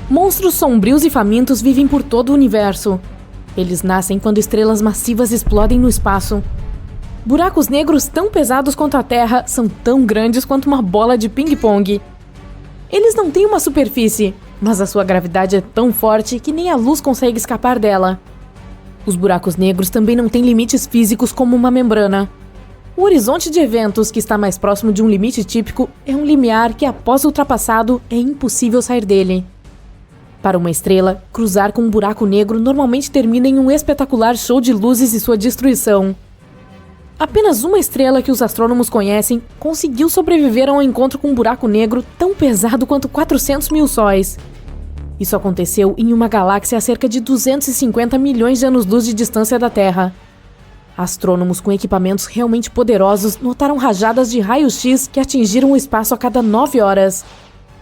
Monstros sombrios e famintos vivem por todo o universo. Eles nascem quando estrelas massivas explodem no espaço. Buracos negros tão pesados quanto a Terra são tão grandes quanto uma bola de ping-pong. Eles não têm uma superfície, mas a sua gravidade é tão forte que nem a luz consegue escapar dela. Os buracos negros também não têm limites físicos como uma membrana. O horizonte de eventos que está mais próximo de um limite típico é um limiar que, após ultrapassado, é impossível sair dele. Para uma estrela, cruzar com um buraco negro normalmente termina em um espetacular show de luzes e sua destruição. Apenas uma estrela que os astrônomos conhecem conseguiu sobreviver a um encontro com um buraco negro tão pesado quanto 400 mil sóis. Isso aconteceu em uma galáxia a cerca de 250 milhões de anos-luz de distância da Terra. Astrônomos com equipamentos realmente poderosos notaram rajadas de raio-x que atingiram o espaço a cada 9 horas.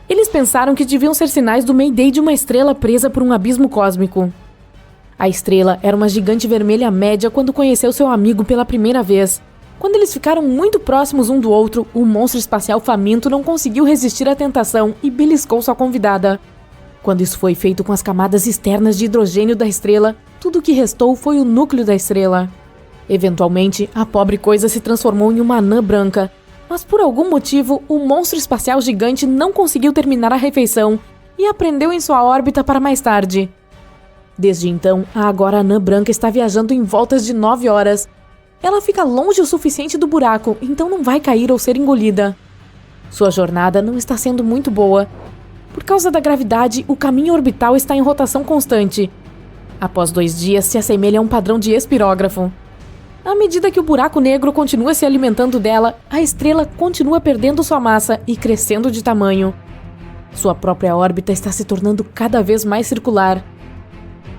Eles pensaram que deviam ser sinais do Mayday de uma estrela presa por um abismo cósmico. A estrela era uma gigante vermelha média quando conheceu seu amigo pela primeira vez. Quando eles ficaram muito próximos um do outro, o monstro espacial faminto não conseguiu resistir à tentação e beliscou sua convidada. Quando isso foi feito com as camadas externas de hidrogênio da estrela, tudo o que restou foi o núcleo da estrela. Eventualmente, a pobre coisa se transformou em uma anã branca, mas por algum motivo, o monstro espacial gigante não conseguiu terminar a refeição e a prendeu em sua órbita para mais tarde. Desde então, a agora anã branca está viajando em voltas de 9 horas. Ela fica longe o suficiente do buraco, então não vai cair ou ser engolida. Sua jornada não está sendo muito boa. Por causa da gravidade, o caminho orbital está em rotação constante. Após 2 dias, se assemelha a um padrão de espirógrafo. À medida que o buraco negro continua se alimentando dela, a estrela continua perdendo sua massa e crescendo de tamanho. Sua própria órbita está se tornando cada vez mais circular.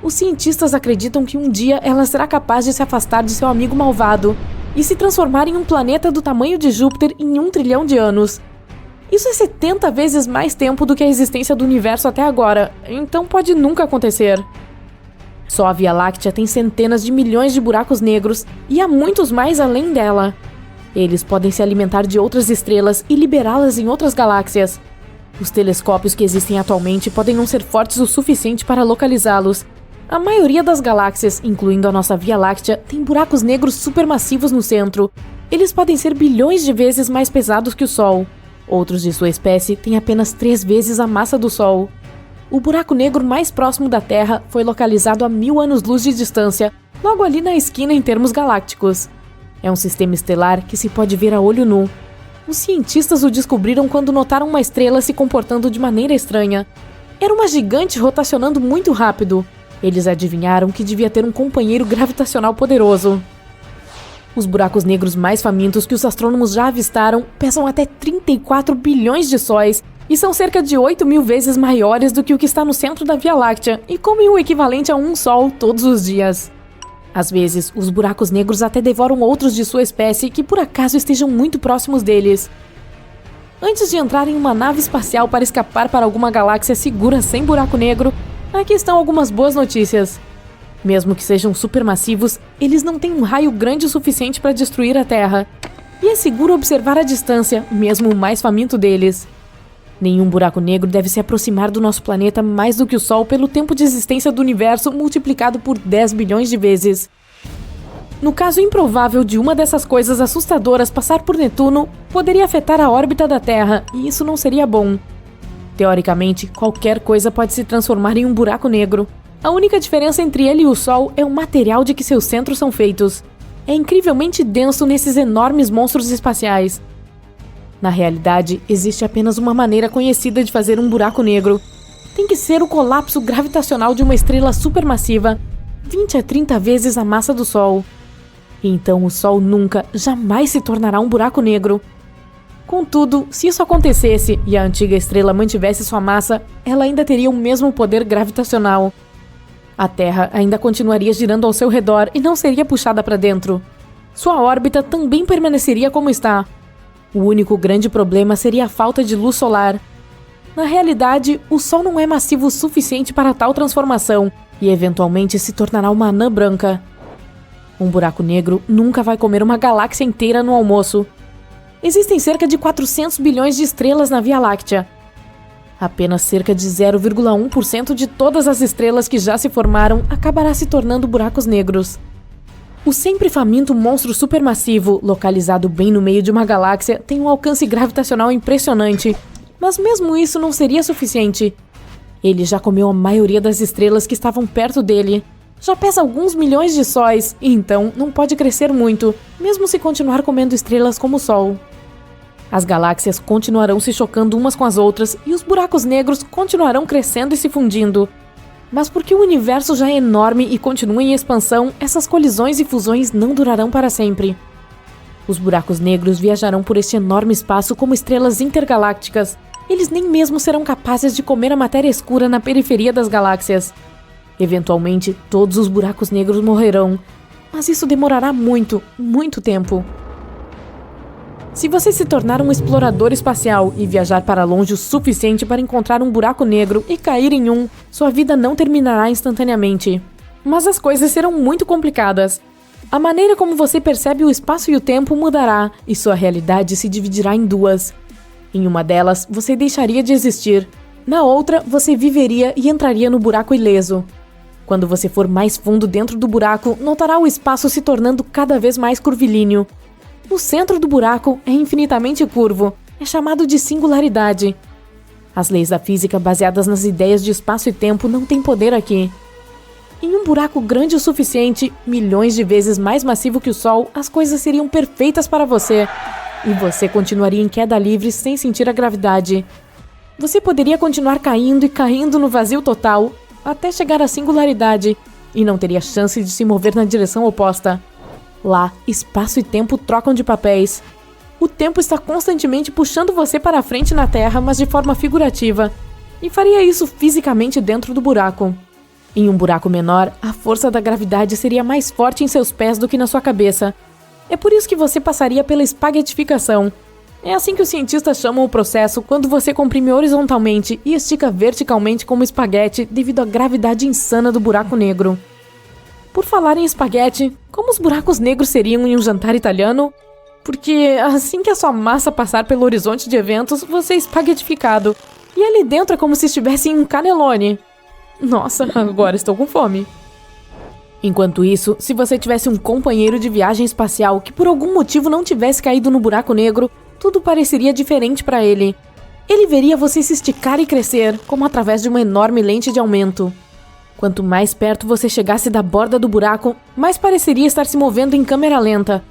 Os cientistas acreditam que um dia ela será capaz de se afastar de seu amigo malvado e se transformar em um planeta do tamanho de Júpiter em 1 trilhão de anos. Isso é 70 vezes mais tempo do que a existência do universo até agora, então pode nunca acontecer. Só a Via Láctea tem centenas de milhões de buracos negros e há muitos mais além dela. Eles podem se alimentar de outras estrelas e liberá-las em outras galáxias. Os telescópios que existem atualmente podem não ser fortes o suficiente para localizá-los. A maioria das galáxias, incluindo a nossa Via Láctea, tem buracos negros supermassivos no centro. Eles podem ser bilhões de vezes mais pesados que o Sol. Outros de sua espécie têm apenas 3 vezes a massa do Sol. O buraco negro mais próximo da Terra foi localizado a 1000 anos-luz de distância, logo ali na esquina em termos galácticos. É um sistema estelar que se pode ver a olho nu. Os cientistas o descobriram quando notaram uma estrela se comportando de maneira estranha. Era uma gigante rotacionando muito rápido. Eles adivinharam que devia ter um companheiro gravitacional poderoso. Os buracos negros mais famintos que os astrônomos já avistaram pesam até 34 bilhões de sóis e são cerca de 8.000 vezes maiores do que o que está no centro da Via Láctea e comem o equivalente a um Sol todos os dias. Às vezes, os buracos negros até devoram outros de sua espécie que por acaso estejam muito próximos deles. Antes de entrar em uma nave espacial para escapar para alguma galáxia segura sem buraco negro, aqui estão algumas boas notícias. Mesmo que sejam supermassivos, eles não têm um raio grande o suficiente para destruir a Terra. E é seguro observar a distância, mesmo o mais faminto deles. Nenhum buraco negro deve se aproximar do nosso planeta mais do que o Sol pelo tempo de existência do universo multiplicado por 10 bilhões de vezes. No caso improvável de uma dessas coisas assustadoras passar por Netuno, poderia afetar a órbita da Terra, e isso não seria bom. Teoricamente, qualquer coisa pode se transformar em um buraco negro. A única diferença entre ele e o Sol é o material de que seus centros são feitos. É incrivelmente denso nesses enormes monstros espaciais. Na realidade, existe apenas uma maneira conhecida de fazer um buraco negro. Tem que ser o colapso gravitacional de uma estrela supermassiva, 20 a 30 vezes a massa do Sol. Então o Sol nunca, jamais se tornará um buraco negro. Contudo, se isso acontecesse e a antiga estrela mantivesse sua massa, ela ainda teria o mesmo poder gravitacional. A Terra ainda continuaria girando ao seu redor e não seria puxada para dentro. Sua órbita também permaneceria como está. O único grande problema seria a falta de luz solar. Na realidade, o Sol não é massivo o suficiente para tal transformação e eventualmente se tornará uma anã branca. Um buraco negro nunca vai comer uma galáxia inteira no almoço. Existem cerca de 400 bilhões de estrelas na Via Láctea. Apenas cerca de 0,1% de todas as estrelas que já se formaram acabará se tornando buracos negros. O sempre faminto monstro supermassivo, localizado bem no meio de uma galáxia, tem um alcance gravitacional impressionante, mas mesmo isso não seria suficiente. Ele já comeu a maioria das estrelas que estavam perto dele. Já pesa alguns milhões de sóis, e então não pode crescer muito, mesmo se continuar comendo estrelas como o Sol. As galáxias continuarão se chocando umas com as outras e os buracos negros continuarão crescendo e se fundindo. Mas porque o universo já é enorme e continua em expansão, essas colisões e fusões não durarão para sempre. Os buracos negros viajarão por este enorme espaço como estrelas intergalácticas. Eles nem mesmo serão capazes de comer a matéria escura na periferia das galáxias. Eventualmente, todos os buracos negros morrerão, mas isso demorará muito, muito tempo. Se você se tornar um explorador espacial e viajar para longe o suficiente para encontrar um buraco negro e cair em um, sua vida não terminará instantaneamente. Mas as coisas serão muito complicadas. A maneira como você percebe o espaço e o tempo mudará, e sua realidade se dividirá em duas. Em uma delas, você deixaria de existir. Na outra, você viveria e entraria no buraco ileso. Quando você for mais fundo dentro do buraco, notará o espaço se tornando cada vez mais curvilíneo. O centro do buraco é infinitamente curvo. É chamado de singularidade. As leis da física baseadas nas ideias de espaço e tempo não têm poder aqui. Em um buraco grande o suficiente, milhões de vezes mais massivo que o Sol, as coisas seriam perfeitas para você. E você continuaria em queda livre sem sentir a gravidade. Você poderia continuar caindo e caindo no vazio total, até chegar à singularidade, e não teria chance de se mover na direção oposta. Lá, espaço e tempo trocam de papéis. O tempo está constantemente puxando você para a frente na Terra, mas de forma figurativa, e faria isso fisicamente dentro do buraco. Em um buraco menor, a força da gravidade seria mais forte em seus pés do que na sua cabeça. É por isso que você passaria pela espaguetificação. É assim que os cientistas chamam o processo quando você comprime horizontalmente e estica verticalmente como espaguete devido à gravidade insana do buraco negro. Por falar em espaguete, como os buracos negros seriam em um jantar italiano? Porque assim que a sua massa passar pelo horizonte de eventos, você é espaguetificado. E ali dentro é como se estivesse em um cannelloni. Nossa, agora estou com fome. Enquanto isso, se você tivesse um companheiro de viagem espacial que por algum motivo não tivesse caído no buraco negro, tudo pareceria diferente para ele. Ele veria você se esticar e crescer, como através de uma enorme lente de aumento. Quanto mais perto você chegasse da borda do buraco, mais pareceria estar se movendo em câmera lenta.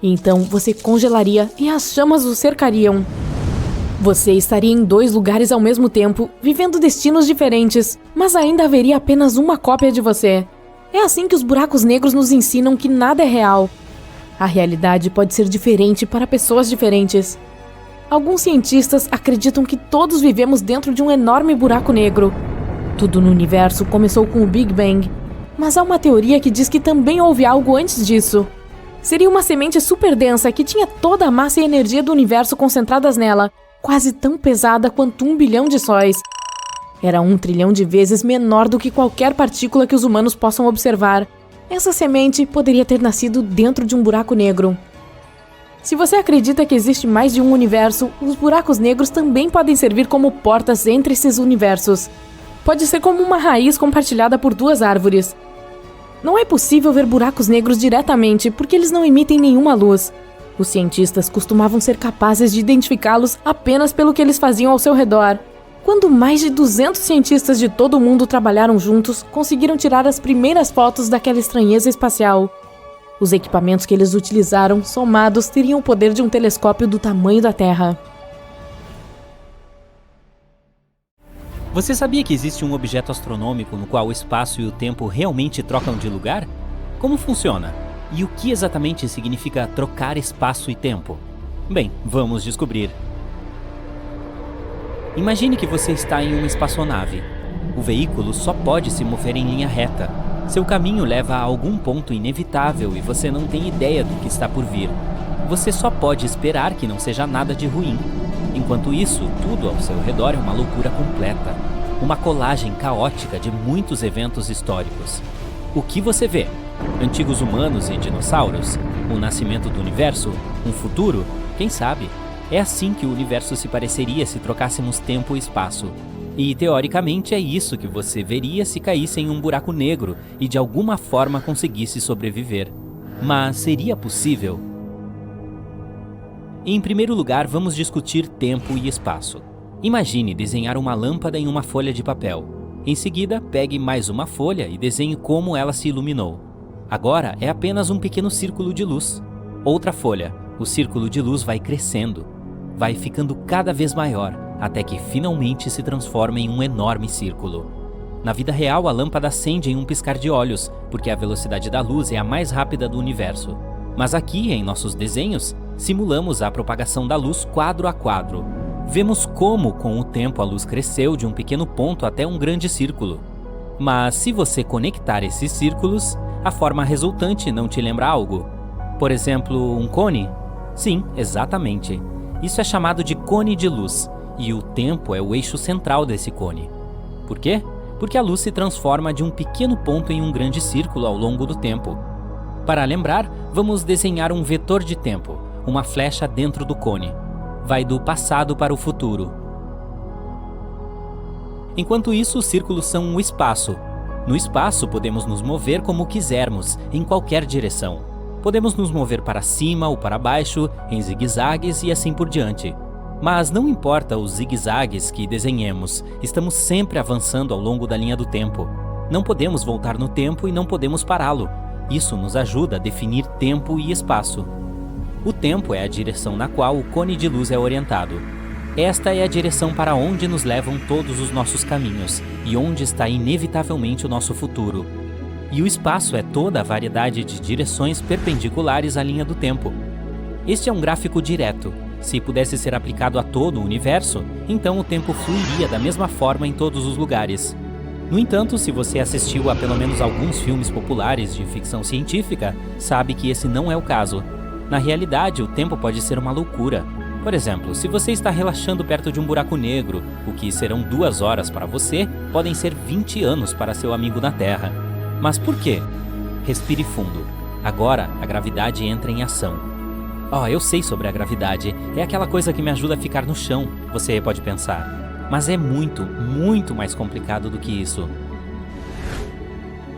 E então você congelaria e as chamas o cercariam. Você estaria em 2 lugares ao mesmo tempo, vivendo destinos diferentes, mas ainda haveria apenas uma cópia de você. É assim que os buracos negros nos ensinam que nada é real. A realidade pode ser diferente para pessoas diferentes. Alguns cientistas acreditam que todos vivemos dentro de um enorme buraco negro. Tudo no universo começou com o Big Bang, mas há uma teoria que diz que também houve algo antes disso. Seria uma semente super densa que tinha toda a massa e energia do universo concentradas nela, quase tão pesada quanto 1 bilhão de sóis. Era 1 trilhão de vezes menor do que qualquer partícula que os humanos possam observar. Essa semente poderia ter nascido dentro de um buraco negro. Se você acredita que existe mais de um universo, os buracos negros também podem servir como portas entre esses universos. Pode ser como uma raiz compartilhada por 2 árvores. Não é possível ver buracos negros diretamente porque eles não emitem nenhuma luz. Os cientistas costumavam ser capazes de identificá-los apenas pelo que eles faziam ao seu redor. Quando mais de 200 cientistas de todo o mundo trabalharam juntos, conseguiram tirar as primeiras fotos daquela estranheza espacial. Os equipamentos que eles utilizaram, somados, teriam o poder de um telescópio do tamanho da Terra. Você sabia que existe um objeto astronômico no qual o espaço e o tempo realmente trocam de lugar? Como funciona? E o que exatamente significa trocar espaço e tempo? Bem, vamos descobrir. Imagine que você está em uma espaçonave. O veículo só pode se mover em linha reta. Seu caminho leva a algum ponto inevitável e você não tem ideia do que está por vir. Você só pode esperar que não seja nada de ruim. Enquanto isso, tudo ao seu redor é uma loucura completa. Uma colagem caótica de muitos eventos históricos. O que você vê? Antigos humanos e dinossauros? O nascimento do universo? Um futuro? Quem sabe? É assim que o universo se pareceria se trocássemos tempo e espaço. E, teoricamente, é isso que você veria se caísse em um buraco negro e de alguma forma conseguisse sobreviver. Mas seria possível? Em primeiro lugar, vamos discutir tempo e espaço. Imagine desenhar uma lâmpada em uma folha de papel. Em seguida, pegue mais uma folha e desenhe como ela se iluminou. Agora é apenas um pequeno círculo de luz. Outra folha. O círculo de luz vai crescendo. Vai ficando cada vez maior, até que finalmente se transforma em um enorme círculo. Na vida real, a lâmpada acende em um piscar de olhos, porque a velocidade da luz é a mais rápida do universo. Mas aqui, em nossos desenhos, simulamos a propagação da luz quadro a quadro. Vemos como, com o tempo, a luz cresceu de um pequeno ponto até um grande círculo. Mas se você conectar esses círculos, a forma resultante não te lembra algo? Por exemplo, um cone? Sim, exatamente. Isso é chamado de cone de luz, e o tempo é o eixo central desse cone. Por quê? Porque a luz se transforma de um pequeno ponto em um grande círculo ao longo do tempo. Para lembrar, vamos desenhar um vetor de tempo, uma flecha dentro do cone. Vai do passado para o futuro. Enquanto isso, os círculos são o espaço. No espaço, podemos nos mover como quisermos, em qualquer direção. Podemos nos mover para cima ou para baixo, em zigue-zagues e assim por diante. Mas não importa os zigue-zagues que desenhemos, estamos sempre avançando ao longo da linha do tempo. Não podemos voltar no tempo e não podemos pará-lo. Isso nos ajuda a definir tempo e espaço. O tempo é a direção na qual o cone de luz é orientado. Esta é a direção para onde nos levam todos os nossos caminhos e onde está inevitavelmente o nosso futuro. E o espaço é toda a variedade de direções perpendiculares à linha do tempo. Este é um gráfico direto. Se pudesse ser aplicado a todo o universo, então o tempo fluiria da mesma forma em todos os lugares. No entanto, se você assistiu a pelo menos alguns filmes populares de ficção científica, sabe que esse não é o caso. Na realidade, o tempo pode ser uma loucura. Por exemplo, se você está relaxando perto de um buraco negro, o que serão 2 horas para você, podem ser 20 anos para seu amigo na Terra. Mas por quê? Respire fundo. Agora, a gravidade entra em ação. Eu sei sobre a gravidade. É aquela coisa que me ajuda a ficar no chão, você pode pensar. Mas é muito, muito mais complicado do que isso.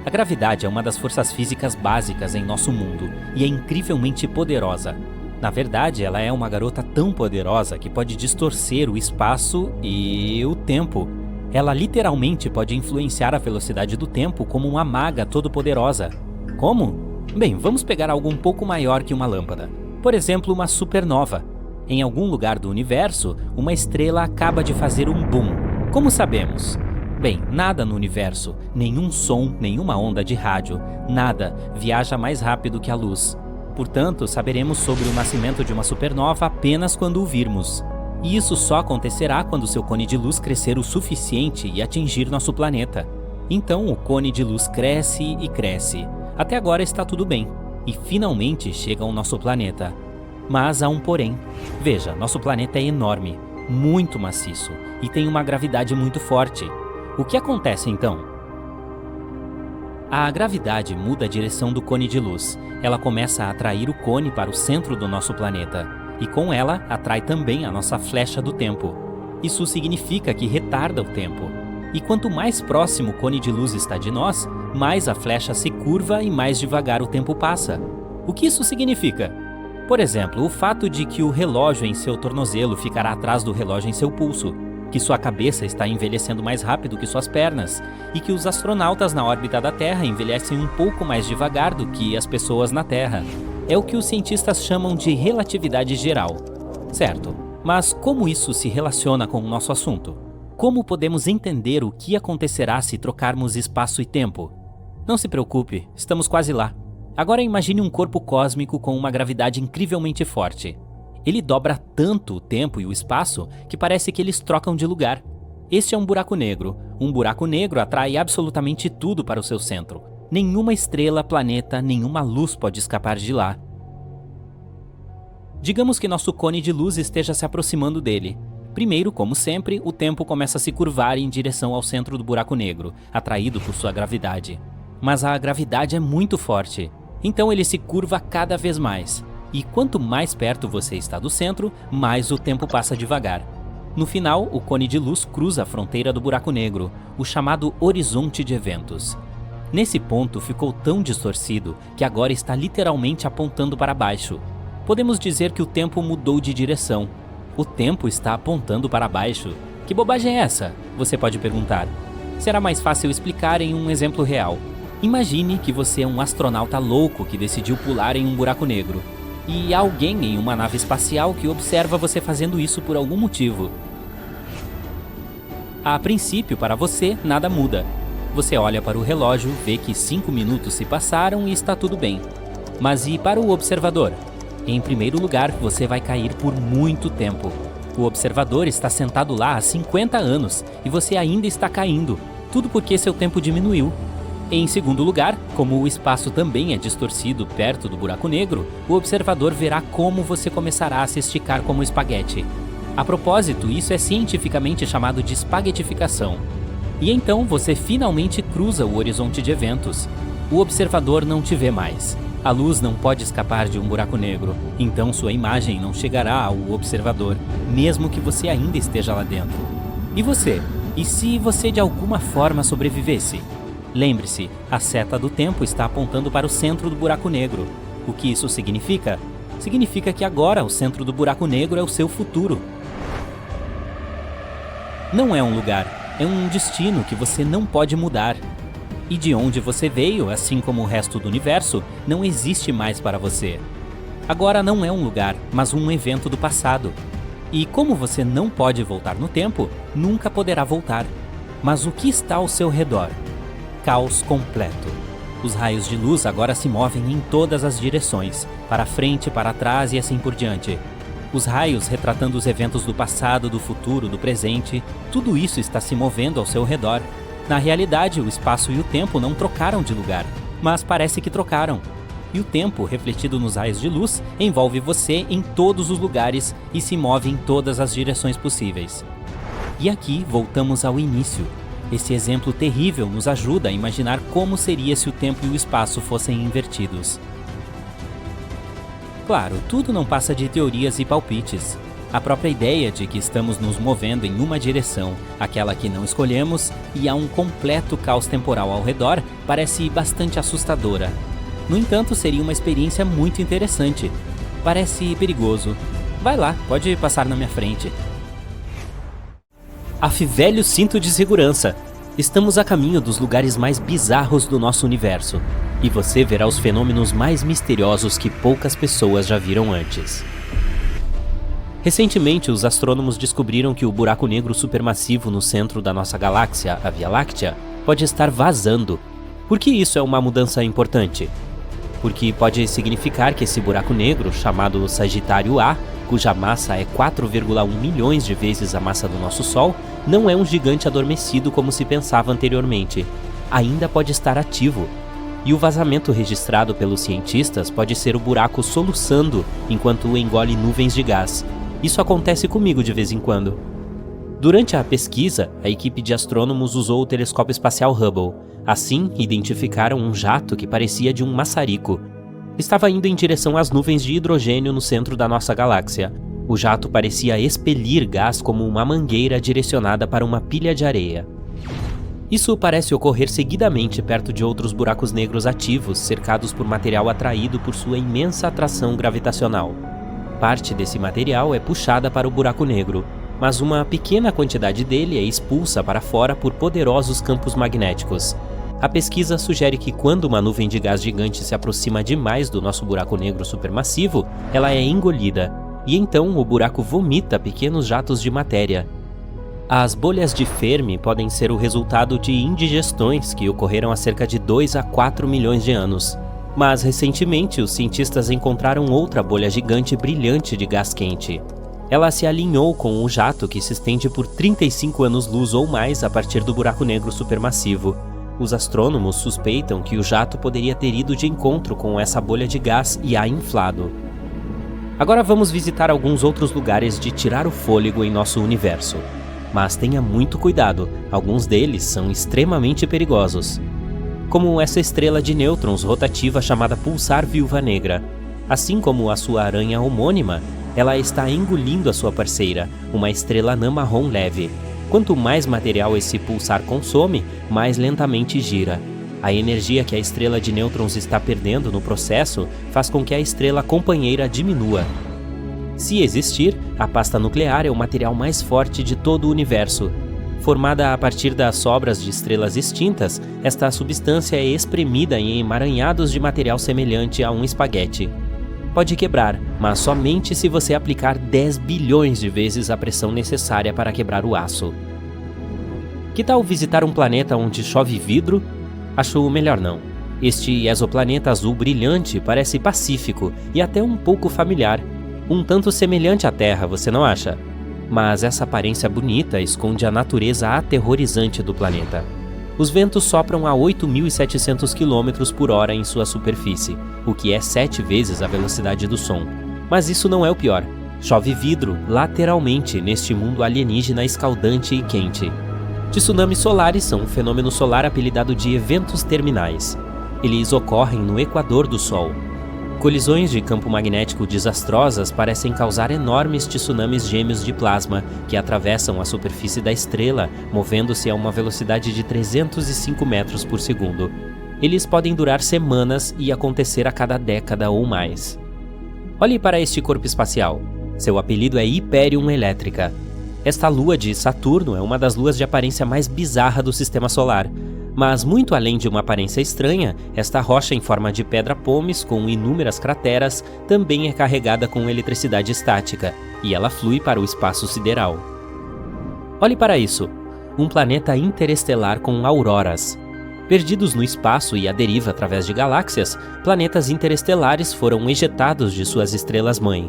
A gravidade é uma das forças físicas básicas em nosso mundo e é incrivelmente poderosa. Na verdade, ela é uma garota tão poderosa que pode distorcer o espaço e o tempo. Ela literalmente pode influenciar a velocidade do tempo como uma maga todo-poderosa. Como? Bem, vamos pegar algo um pouco maior que uma lâmpada. Por exemplo, uma supernova. Em algum lugar do universo, uma estrela acaba de fazer um boom. Como sabemos? Bem, nada no universo, nenhum som, nenhuma onda de rádio, nada viaja mais rápido que a luz. Portanto, saberemos sobre o nascimento de uma supernova apenas quando o virmos. E isso só acontecerá quando seu cone de luz crescer o suficiente e atingir nosso planeta. Então, o cone de luz cresce e cresce. Até agora está tudo bem. E finalmente chega ao nosso planeta. Mas há um porém. Veja, nosso planeta é enorme, muito maciço e tem uma gravidade muito forte. O que acontece então? A gravidade muda a direção do cone de luz. Ela começa a atrair o cone para o centro do nosso planeta. E com ela, atrai também a nossa flecha do tempo. Isso significa que retarda o tempo. E quanto mais próximo o cone de luz está de nós, mais a flecha se curva e mais devagar o tempo passa. O que isso significa? Por exemplo, o fato de que o relógio em seu tornozelo ficará atrás do relógio em seu pulso, que sua cabeça está envelhecendo mais rápido que suas pernas, e que os astronautas na órbita da Terra envelhecem um pouco mais devagar do que as pessoas na Terra. É o que os cientistas chamam de relatividade geral. Certo, mas como isso se relaciona com o nosso assunto? Como podemos entender o que acontecerá se trocarmos espaço e tempo? Não se preocupe, estamos quase lá. Agora imagine um corpo cósmico com uma gravidade incrivelmente forte. Ele dobra tanto o tempo e o espaço que parece que eles trocam de lugar. Este é um buraco negro. Um buraco negro atrai absolutamente tudo para o seu centro. Nenhuma estrela, planeta, nenhuma luz pode escapar de lá. Digamos que nosso cone de luz esteja se aproximando dele. Primeiro, como sempre, o tempo começa a se curvar em direção ao centro do buraco negro, atraído por sua gravidade. Mas a gravidade é muito forte, então ele se curva cada vez mais. E quanto mais perto você está do centro, mais o tempo passa devagar. No final, o cone de luz cruza a fronteira do buraco negro, o chamado horizonte de eventos. Nesse ponto ficou tão distorcido que agora está literalmente apontando para baixo. Podemos dizer que o tempo mudou de direção. O tempo está apontando para baixo. Que bobagem é essa? Você pode perguntar. Será mais fácil explicar em um exemplo real. Imagine que você é um astronauta louco que decidiu pular em um buraco negro. E há alguém em uma nave espacial que observa você fazendo isso por algum motivo. A princípio, para você, nada muda. Você olha para o relógio, vê que 5 minutos se passaram e está tudo bem. Mas e para o observador? Em primeiro lugar, você vai cair por muito tempo. O observador está sentado lá há 50 anos e você ainda está caindo. Tudo porque seu tempo diminuiu. Em segundo lugar, como o espaço também é distorcido perto do buraco negro, o observador verá como você começará a se esticar como espaguete. A propósito, isso é cientificamente chamado de espaguetificação. E então você finalmente cruza o horizonte de eventos. O observador não te vê mais. A luz não pode escapar de um buraco negro, então sua imagem não chegará ao observador, mesmo que você ainda esteja lá dentro. E você? E se você de alguma forma sobrevivesse? Lembre-se, a seta do tempo está apontando para o centro do buraco negro. O que isso significa? Significa que agora o centro do buraco negro é o seu futuro. Não é um lugar, é um destino que você não pode mudar. E de onde você veio, assim como o resto do universo, não existe mais para você. Agora não é um lugar, mas um evento do passado. E como você não pode voltar no tempo, nunca poderá voltar. Mas o que está ao seu redor? Caos completo. Os raios de luz agora se movem em todas as direções, para frente, para trás e assim por diante. Os raios retratando os eventos do passado, do futuro, do presente, tudo isso está se movendo ao seu redor. Na realidade, o espaço e o tempo não trocaram de lugar, mas parece que trocaram. E o tempo, refletido nos raios de luz, envolve você em todos os lugares e se move em todas as direções possíveis. E aqui voltamos ao início. Esse exemplo terrível nos ajuda a imaginar como seria se o tempo e o espaço fossem invertidos. Claro, tudo não passa de teorias e palpites. A própria ideia de que estamos nos movendo em uma direção, aquela que não escolhemos, e há um completo caos temporal ao redor, parece bastante assustadora. No entanto, seria uma experiência muito interessante. Parece perigoso. Vai lá, pode passar na minha frente. Velho cinto de segurança. Estamos a caminho dos lugares mais bizarros do nosso universo. E você verá os fenômenos mais misteriosos que poucas pessoas já viram antes. Recentemente, os astrônomos descobriram que o buraco negro supermassivo no centro da nossa galáxia, a Via Láctea, pode estar vazando. Por que isso é uma mudança importante? Porque pode significar que esse buraco negro, chamado Sagitário A, cuja massa é 4,1 milhões de vezes a massa do nosso Sol, não é um gigante adormecido como se pensava anteriormente. Ainda pode estar ativo. E o vazamento registrado pelos cientistas pode ser o buraco soluçando enquanto engole nuvens de gás. Isso acontece comigo de vez em quando. Durante a pesquisa, a equipe de astrônomos usou o telescópio espacial Hubble. Assim, identificaram um jato que parecia de um maçarico. Estava indo em direção às nuvens de hidrogênio no centro da nossa galáxia. O jato parecia expelir gás como uma mangueira direcionada para uma pilha de areia. Isso parece ocorrer seguidamente perto de outros buracos negros ativos, cercados por material atraído por sua imensa atração gravitacional. Parte desse material é puxada para o buraco negro, mas uma pequena quantidade dele é expulsa para fora por poderosos campos magnéticos. A pesquisa sugere que quando uma nuvem de gás gigante se aproxima demais do nosso buraco negro supermassivo, ela é engolida, e então o buraco vomita pequenos jatos de matéria. As bolhas de Fermi podem ser o resultado de indigestões que ocorreram há cerca de 2 a 4 milhões de anos. Mas recentemente os cientistas encontraram outra bolha gigante brilhante de gás quente. Ela se alinhou com um jato que se estende por 35 anos-luz ou mais a partir do buraco negro supermassivo. Os astrônomos suspeitam que o jato poderia ter ido de encontro com essa bolha de gás e a inflado. Agora vamos visitar alguns outros lugares de tirar o fôlego em nosso universo. Mas tenha muito cuidado, alguns deles são extremamente perigosos. Como essa estrela de nêutrons rotativa chamada Pulsar Viúva Negra. Assim como a sua aranha homônima, ela está engolindo a sua parceira, uma estrela anã marrom leve. Quanto mais material esse pulsar consome, mais lentamente gira. A energia que a estrela de nêutrons está perdendo no processo faz com que a estrela companheira diminua. Se existir, a pasta nuclear é o material mais forte de todo o universo. Formada a partir das sobras de estrelas extintas, esta substância é espremida em emaranhados de material semelhante a um espaguete. Pode quebrar, mas somente se você aplicar 10 bilhões de vezes a pressão necessária para quebrar o aço. Que tal visitar um planeta onde chove vidro? Acho melhor não. Este exoplaneta azul brilhante parece pacífico e até um pouco familiar. Um tanto semelhante à Terra, você não acha? Mas essa aparência bonita esconde a natureza aterrorizante do planeta. Os ventos sopram a 8.700 km por hora em sua superfície, o que é 7 vezes a velocidade do som. Mas isso não é o pior. Chove vidro, lateralmente, neste mundo alienígena escaldante e quente. Tsunamis solares são um fenômeno solar apelidado de eventos terminais. Eles ocorrem no equador do Sol. Colisões de campo magnético desastrosas parecem causar enormes tsunamis gêmeos de plasma que atravessam a superfície da estrela, movendo-se a uma velocidade de 305 metros por segundo. Eles podem durar semanas e acontecer a cada década ou mais. Olhe para este corpo espacial. Seu apelido é Hyperion Elétrica. Esta lua de Saturno é uma das luas de aparência mais bizarra do sistema solar. Mas muito além de uma aparência estranha, esta rocha em forma de pedra pómez com inúmeras crateras também é carregada com eletricidade estática, e ela flui para o espaço sideral. Olhe para isso, um planeta interestelar com auroras. Perdidos no espaço e à deriva através de galáxias, planetas interestelares foram ejetados de suas estrelas-mãe.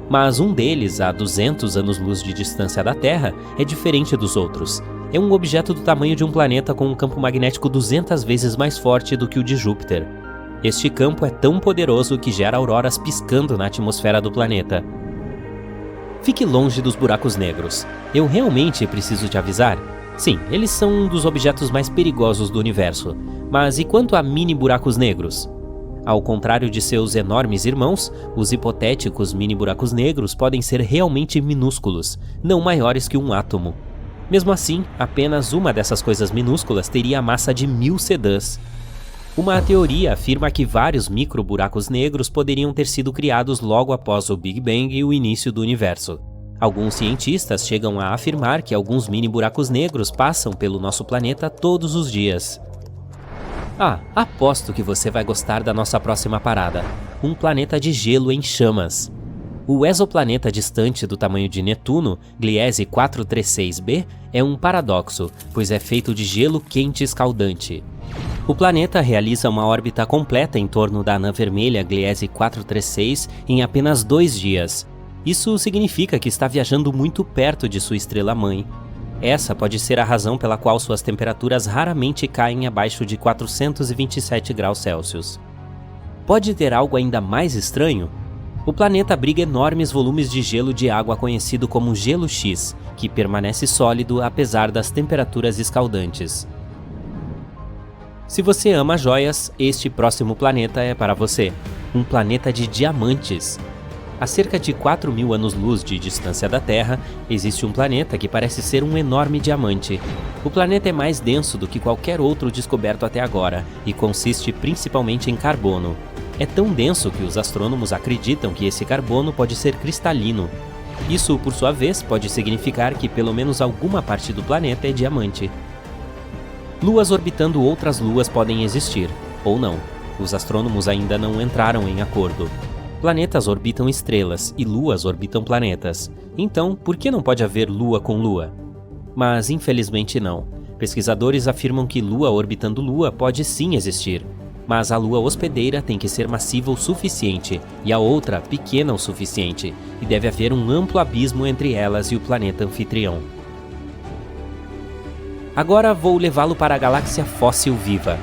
Mas um deles, a 200 anos-luz de distância da Terra, é diferente dos outros. É um objeto do tamanho de um planeta com um campo magnético 200 vezes mais forte do que o de Júpiter. Este campo é tão poderoso que gera auroras piscando na atmosfera do planeta. Fique longe dos buracos negros. Eu realmente preciso te avisar? Sim, eles são um dos objetos mais perigosos do universo. Mas e quanto a mini buracos negros? Ao contrário de seus enormes irmãos, os hipotéticos mini-buracos negros podem ser realmente minúsculos, não maiores que um átomo. Mesmo assim, apenas uma dessas coisas minúsculas teria a massa de 1000 sedãs. Uma teoria afirma que vários micro-buracos negros poderiam ter sido criados logo após o Big Bang e o início do universo. Alguns cientistas chegam a afirmar que alguns mini-buracos negros passam pelo nosso planeta todos os dias. Aposto que você vai gostar da nossa próxima parada. Um planeta de gelo em chamas. O exoplaneta distante do tamanho de Netuno, Gliese 436b, é um paradoxo, pois é feito de gelo quente escaldante. O planeta realiza uma órbita completa em torno da anã vermelha Gliese 436 em apenas 2 dias. Isso significa que está viajando muito perto de sua estrela-mãe. Essa pode ser a razão pela qual suas temperaturas raramente caem abaixo de 427 graus Celsius. Pode ter algo ainda mais estranho? O planeta abriga enormes volumes de gelo de água conhecido como gelo X, que permanece sólido apesar das temperaturas escaldantes. Se você ama joias, este próximo planeta é para você. Um planeta de diamantes. A cerca de 4.000 anos-luz de distância da Terra, existe um planeta que parece ser um enorme diamante. O planeta é mais denso do que qualquer outro descoberto até agora e consiste principalmente em carbono. É tão denso que os astrônomos acreditam que esse carbono pode ser cristalino. Isso, por sua vez, pode significar que pelo menos alguma parte do planeta é diamante. Luas orbitando outras luas podem existir, ou não. Os astrônomos ainda não entraram em acordo. Planetas orbitam estrelas e luas orbitam planetas. Então, por que não pode haver lua com lua? Mas, infelizmente, não. Pesquisadores afirmam que lua orbitando lua pode sim existir. Mas a lua hospedeira tem que ser massiva o suficiente e a outra pequena o suficiente, e deve haver um amplo abismo entre elas e o planeta anfitrião. Agora vou levá-lo para a galáxia fóssil viva.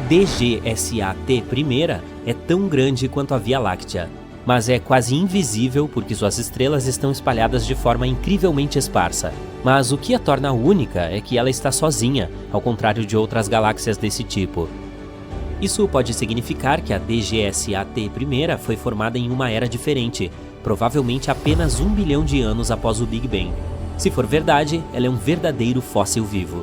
DGSAT-1 é tão grande quanto a Via Láctea, mas é quase invisível porque suas estrelas estão espalhadas de forma incrivelmente esparsa. Mas o que a torna única é que ela está sozinha, ao contrário de outras galáxias desse tipo. Isso pode significar que a DGSAT-1 foi formada em uma era diferente, provavelmente apenas 1 bilhão de anos após o Big Bang. Se for verdade, ela é um verdadeiro fóssil vivo.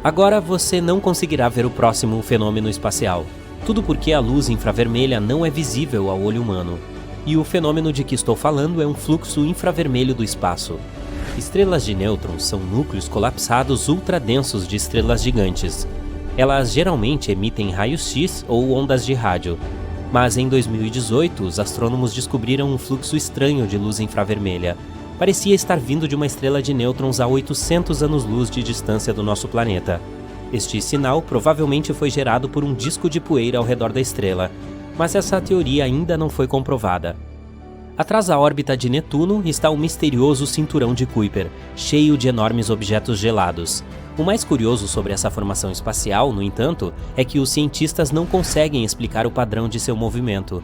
Agora você não conseguirá ver o próximo fenômeno espacial. Tudo porque a luz infravermelha não é visível ao olho humano. E o fenômeno de que estou falando é um fluxo infravermelho do espaço. Estrelas de nêutrons são núcleos colapsados ultradensos de estrelas gigantes. Elas geralmente emitem raios X ou ondas de rádio. Mas em 2018, os astrônomos descobriram um fluxo estranho de luz infravermelha. Parecia estar vindo de uma estrela de nêutrons a 800 anos-luz de distância do nosso planeta. Este sinal provavelmente foi gerado por um disco de poeira ao redor da estrela, mas essa teoria ainda não foi comprovada. Atrás da órbita de Netuno está o misterioso cinturão de Kuiper, cheio de enormes objetos gelados. O mais curioso sobre essa formação espacial, no entanto, é que os cientistas não conseguem explicar o padrão de seu movimento.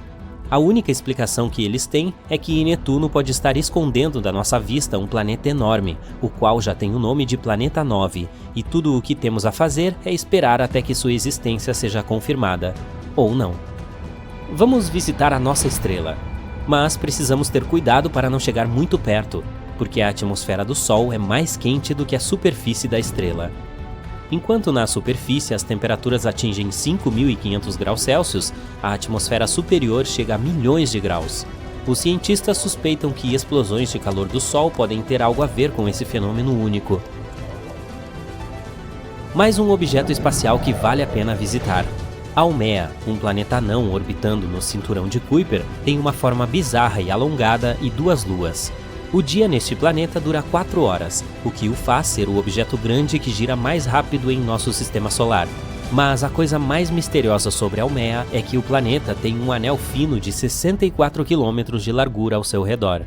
A única explicação que eles têm é que Netuno pode estar escondendo da nossa vista um planeta enorme, o qual já tem o nome de Planeta 9, e tudo o que temos a fazer é esperar até que sua existência seja confirmada. Ou não. Vamos visitar a nossa estrela. Mas precisamos ter cuidado para não chegar muito perto, porque a atmosfera do Sol é mais quente do que a superfície da estrela. Enquanto na superfície as temperaturas atingem 5.500 graus Celsius, a atmosfera superior chega a milhões de graus. Os cientistas suspeitam que explosões de calor do Sol podem ter algo a ver com esse fenômeno único. Mais um objeto espacial que vale a pena visitar. Haumea, um planeta anão orbitando no cinturão de Kuiper, tem uma forma bizarra e alongada e 2 luas. O dia neste planeta dura 4 horas, o que o faz ser o objeto grande que gira mais rápido em nosso sistema solar. Mas a coisa mais misteriosa sobre Haumea é que o planeta tem um anel fino de 64 km de largura ao seu redor.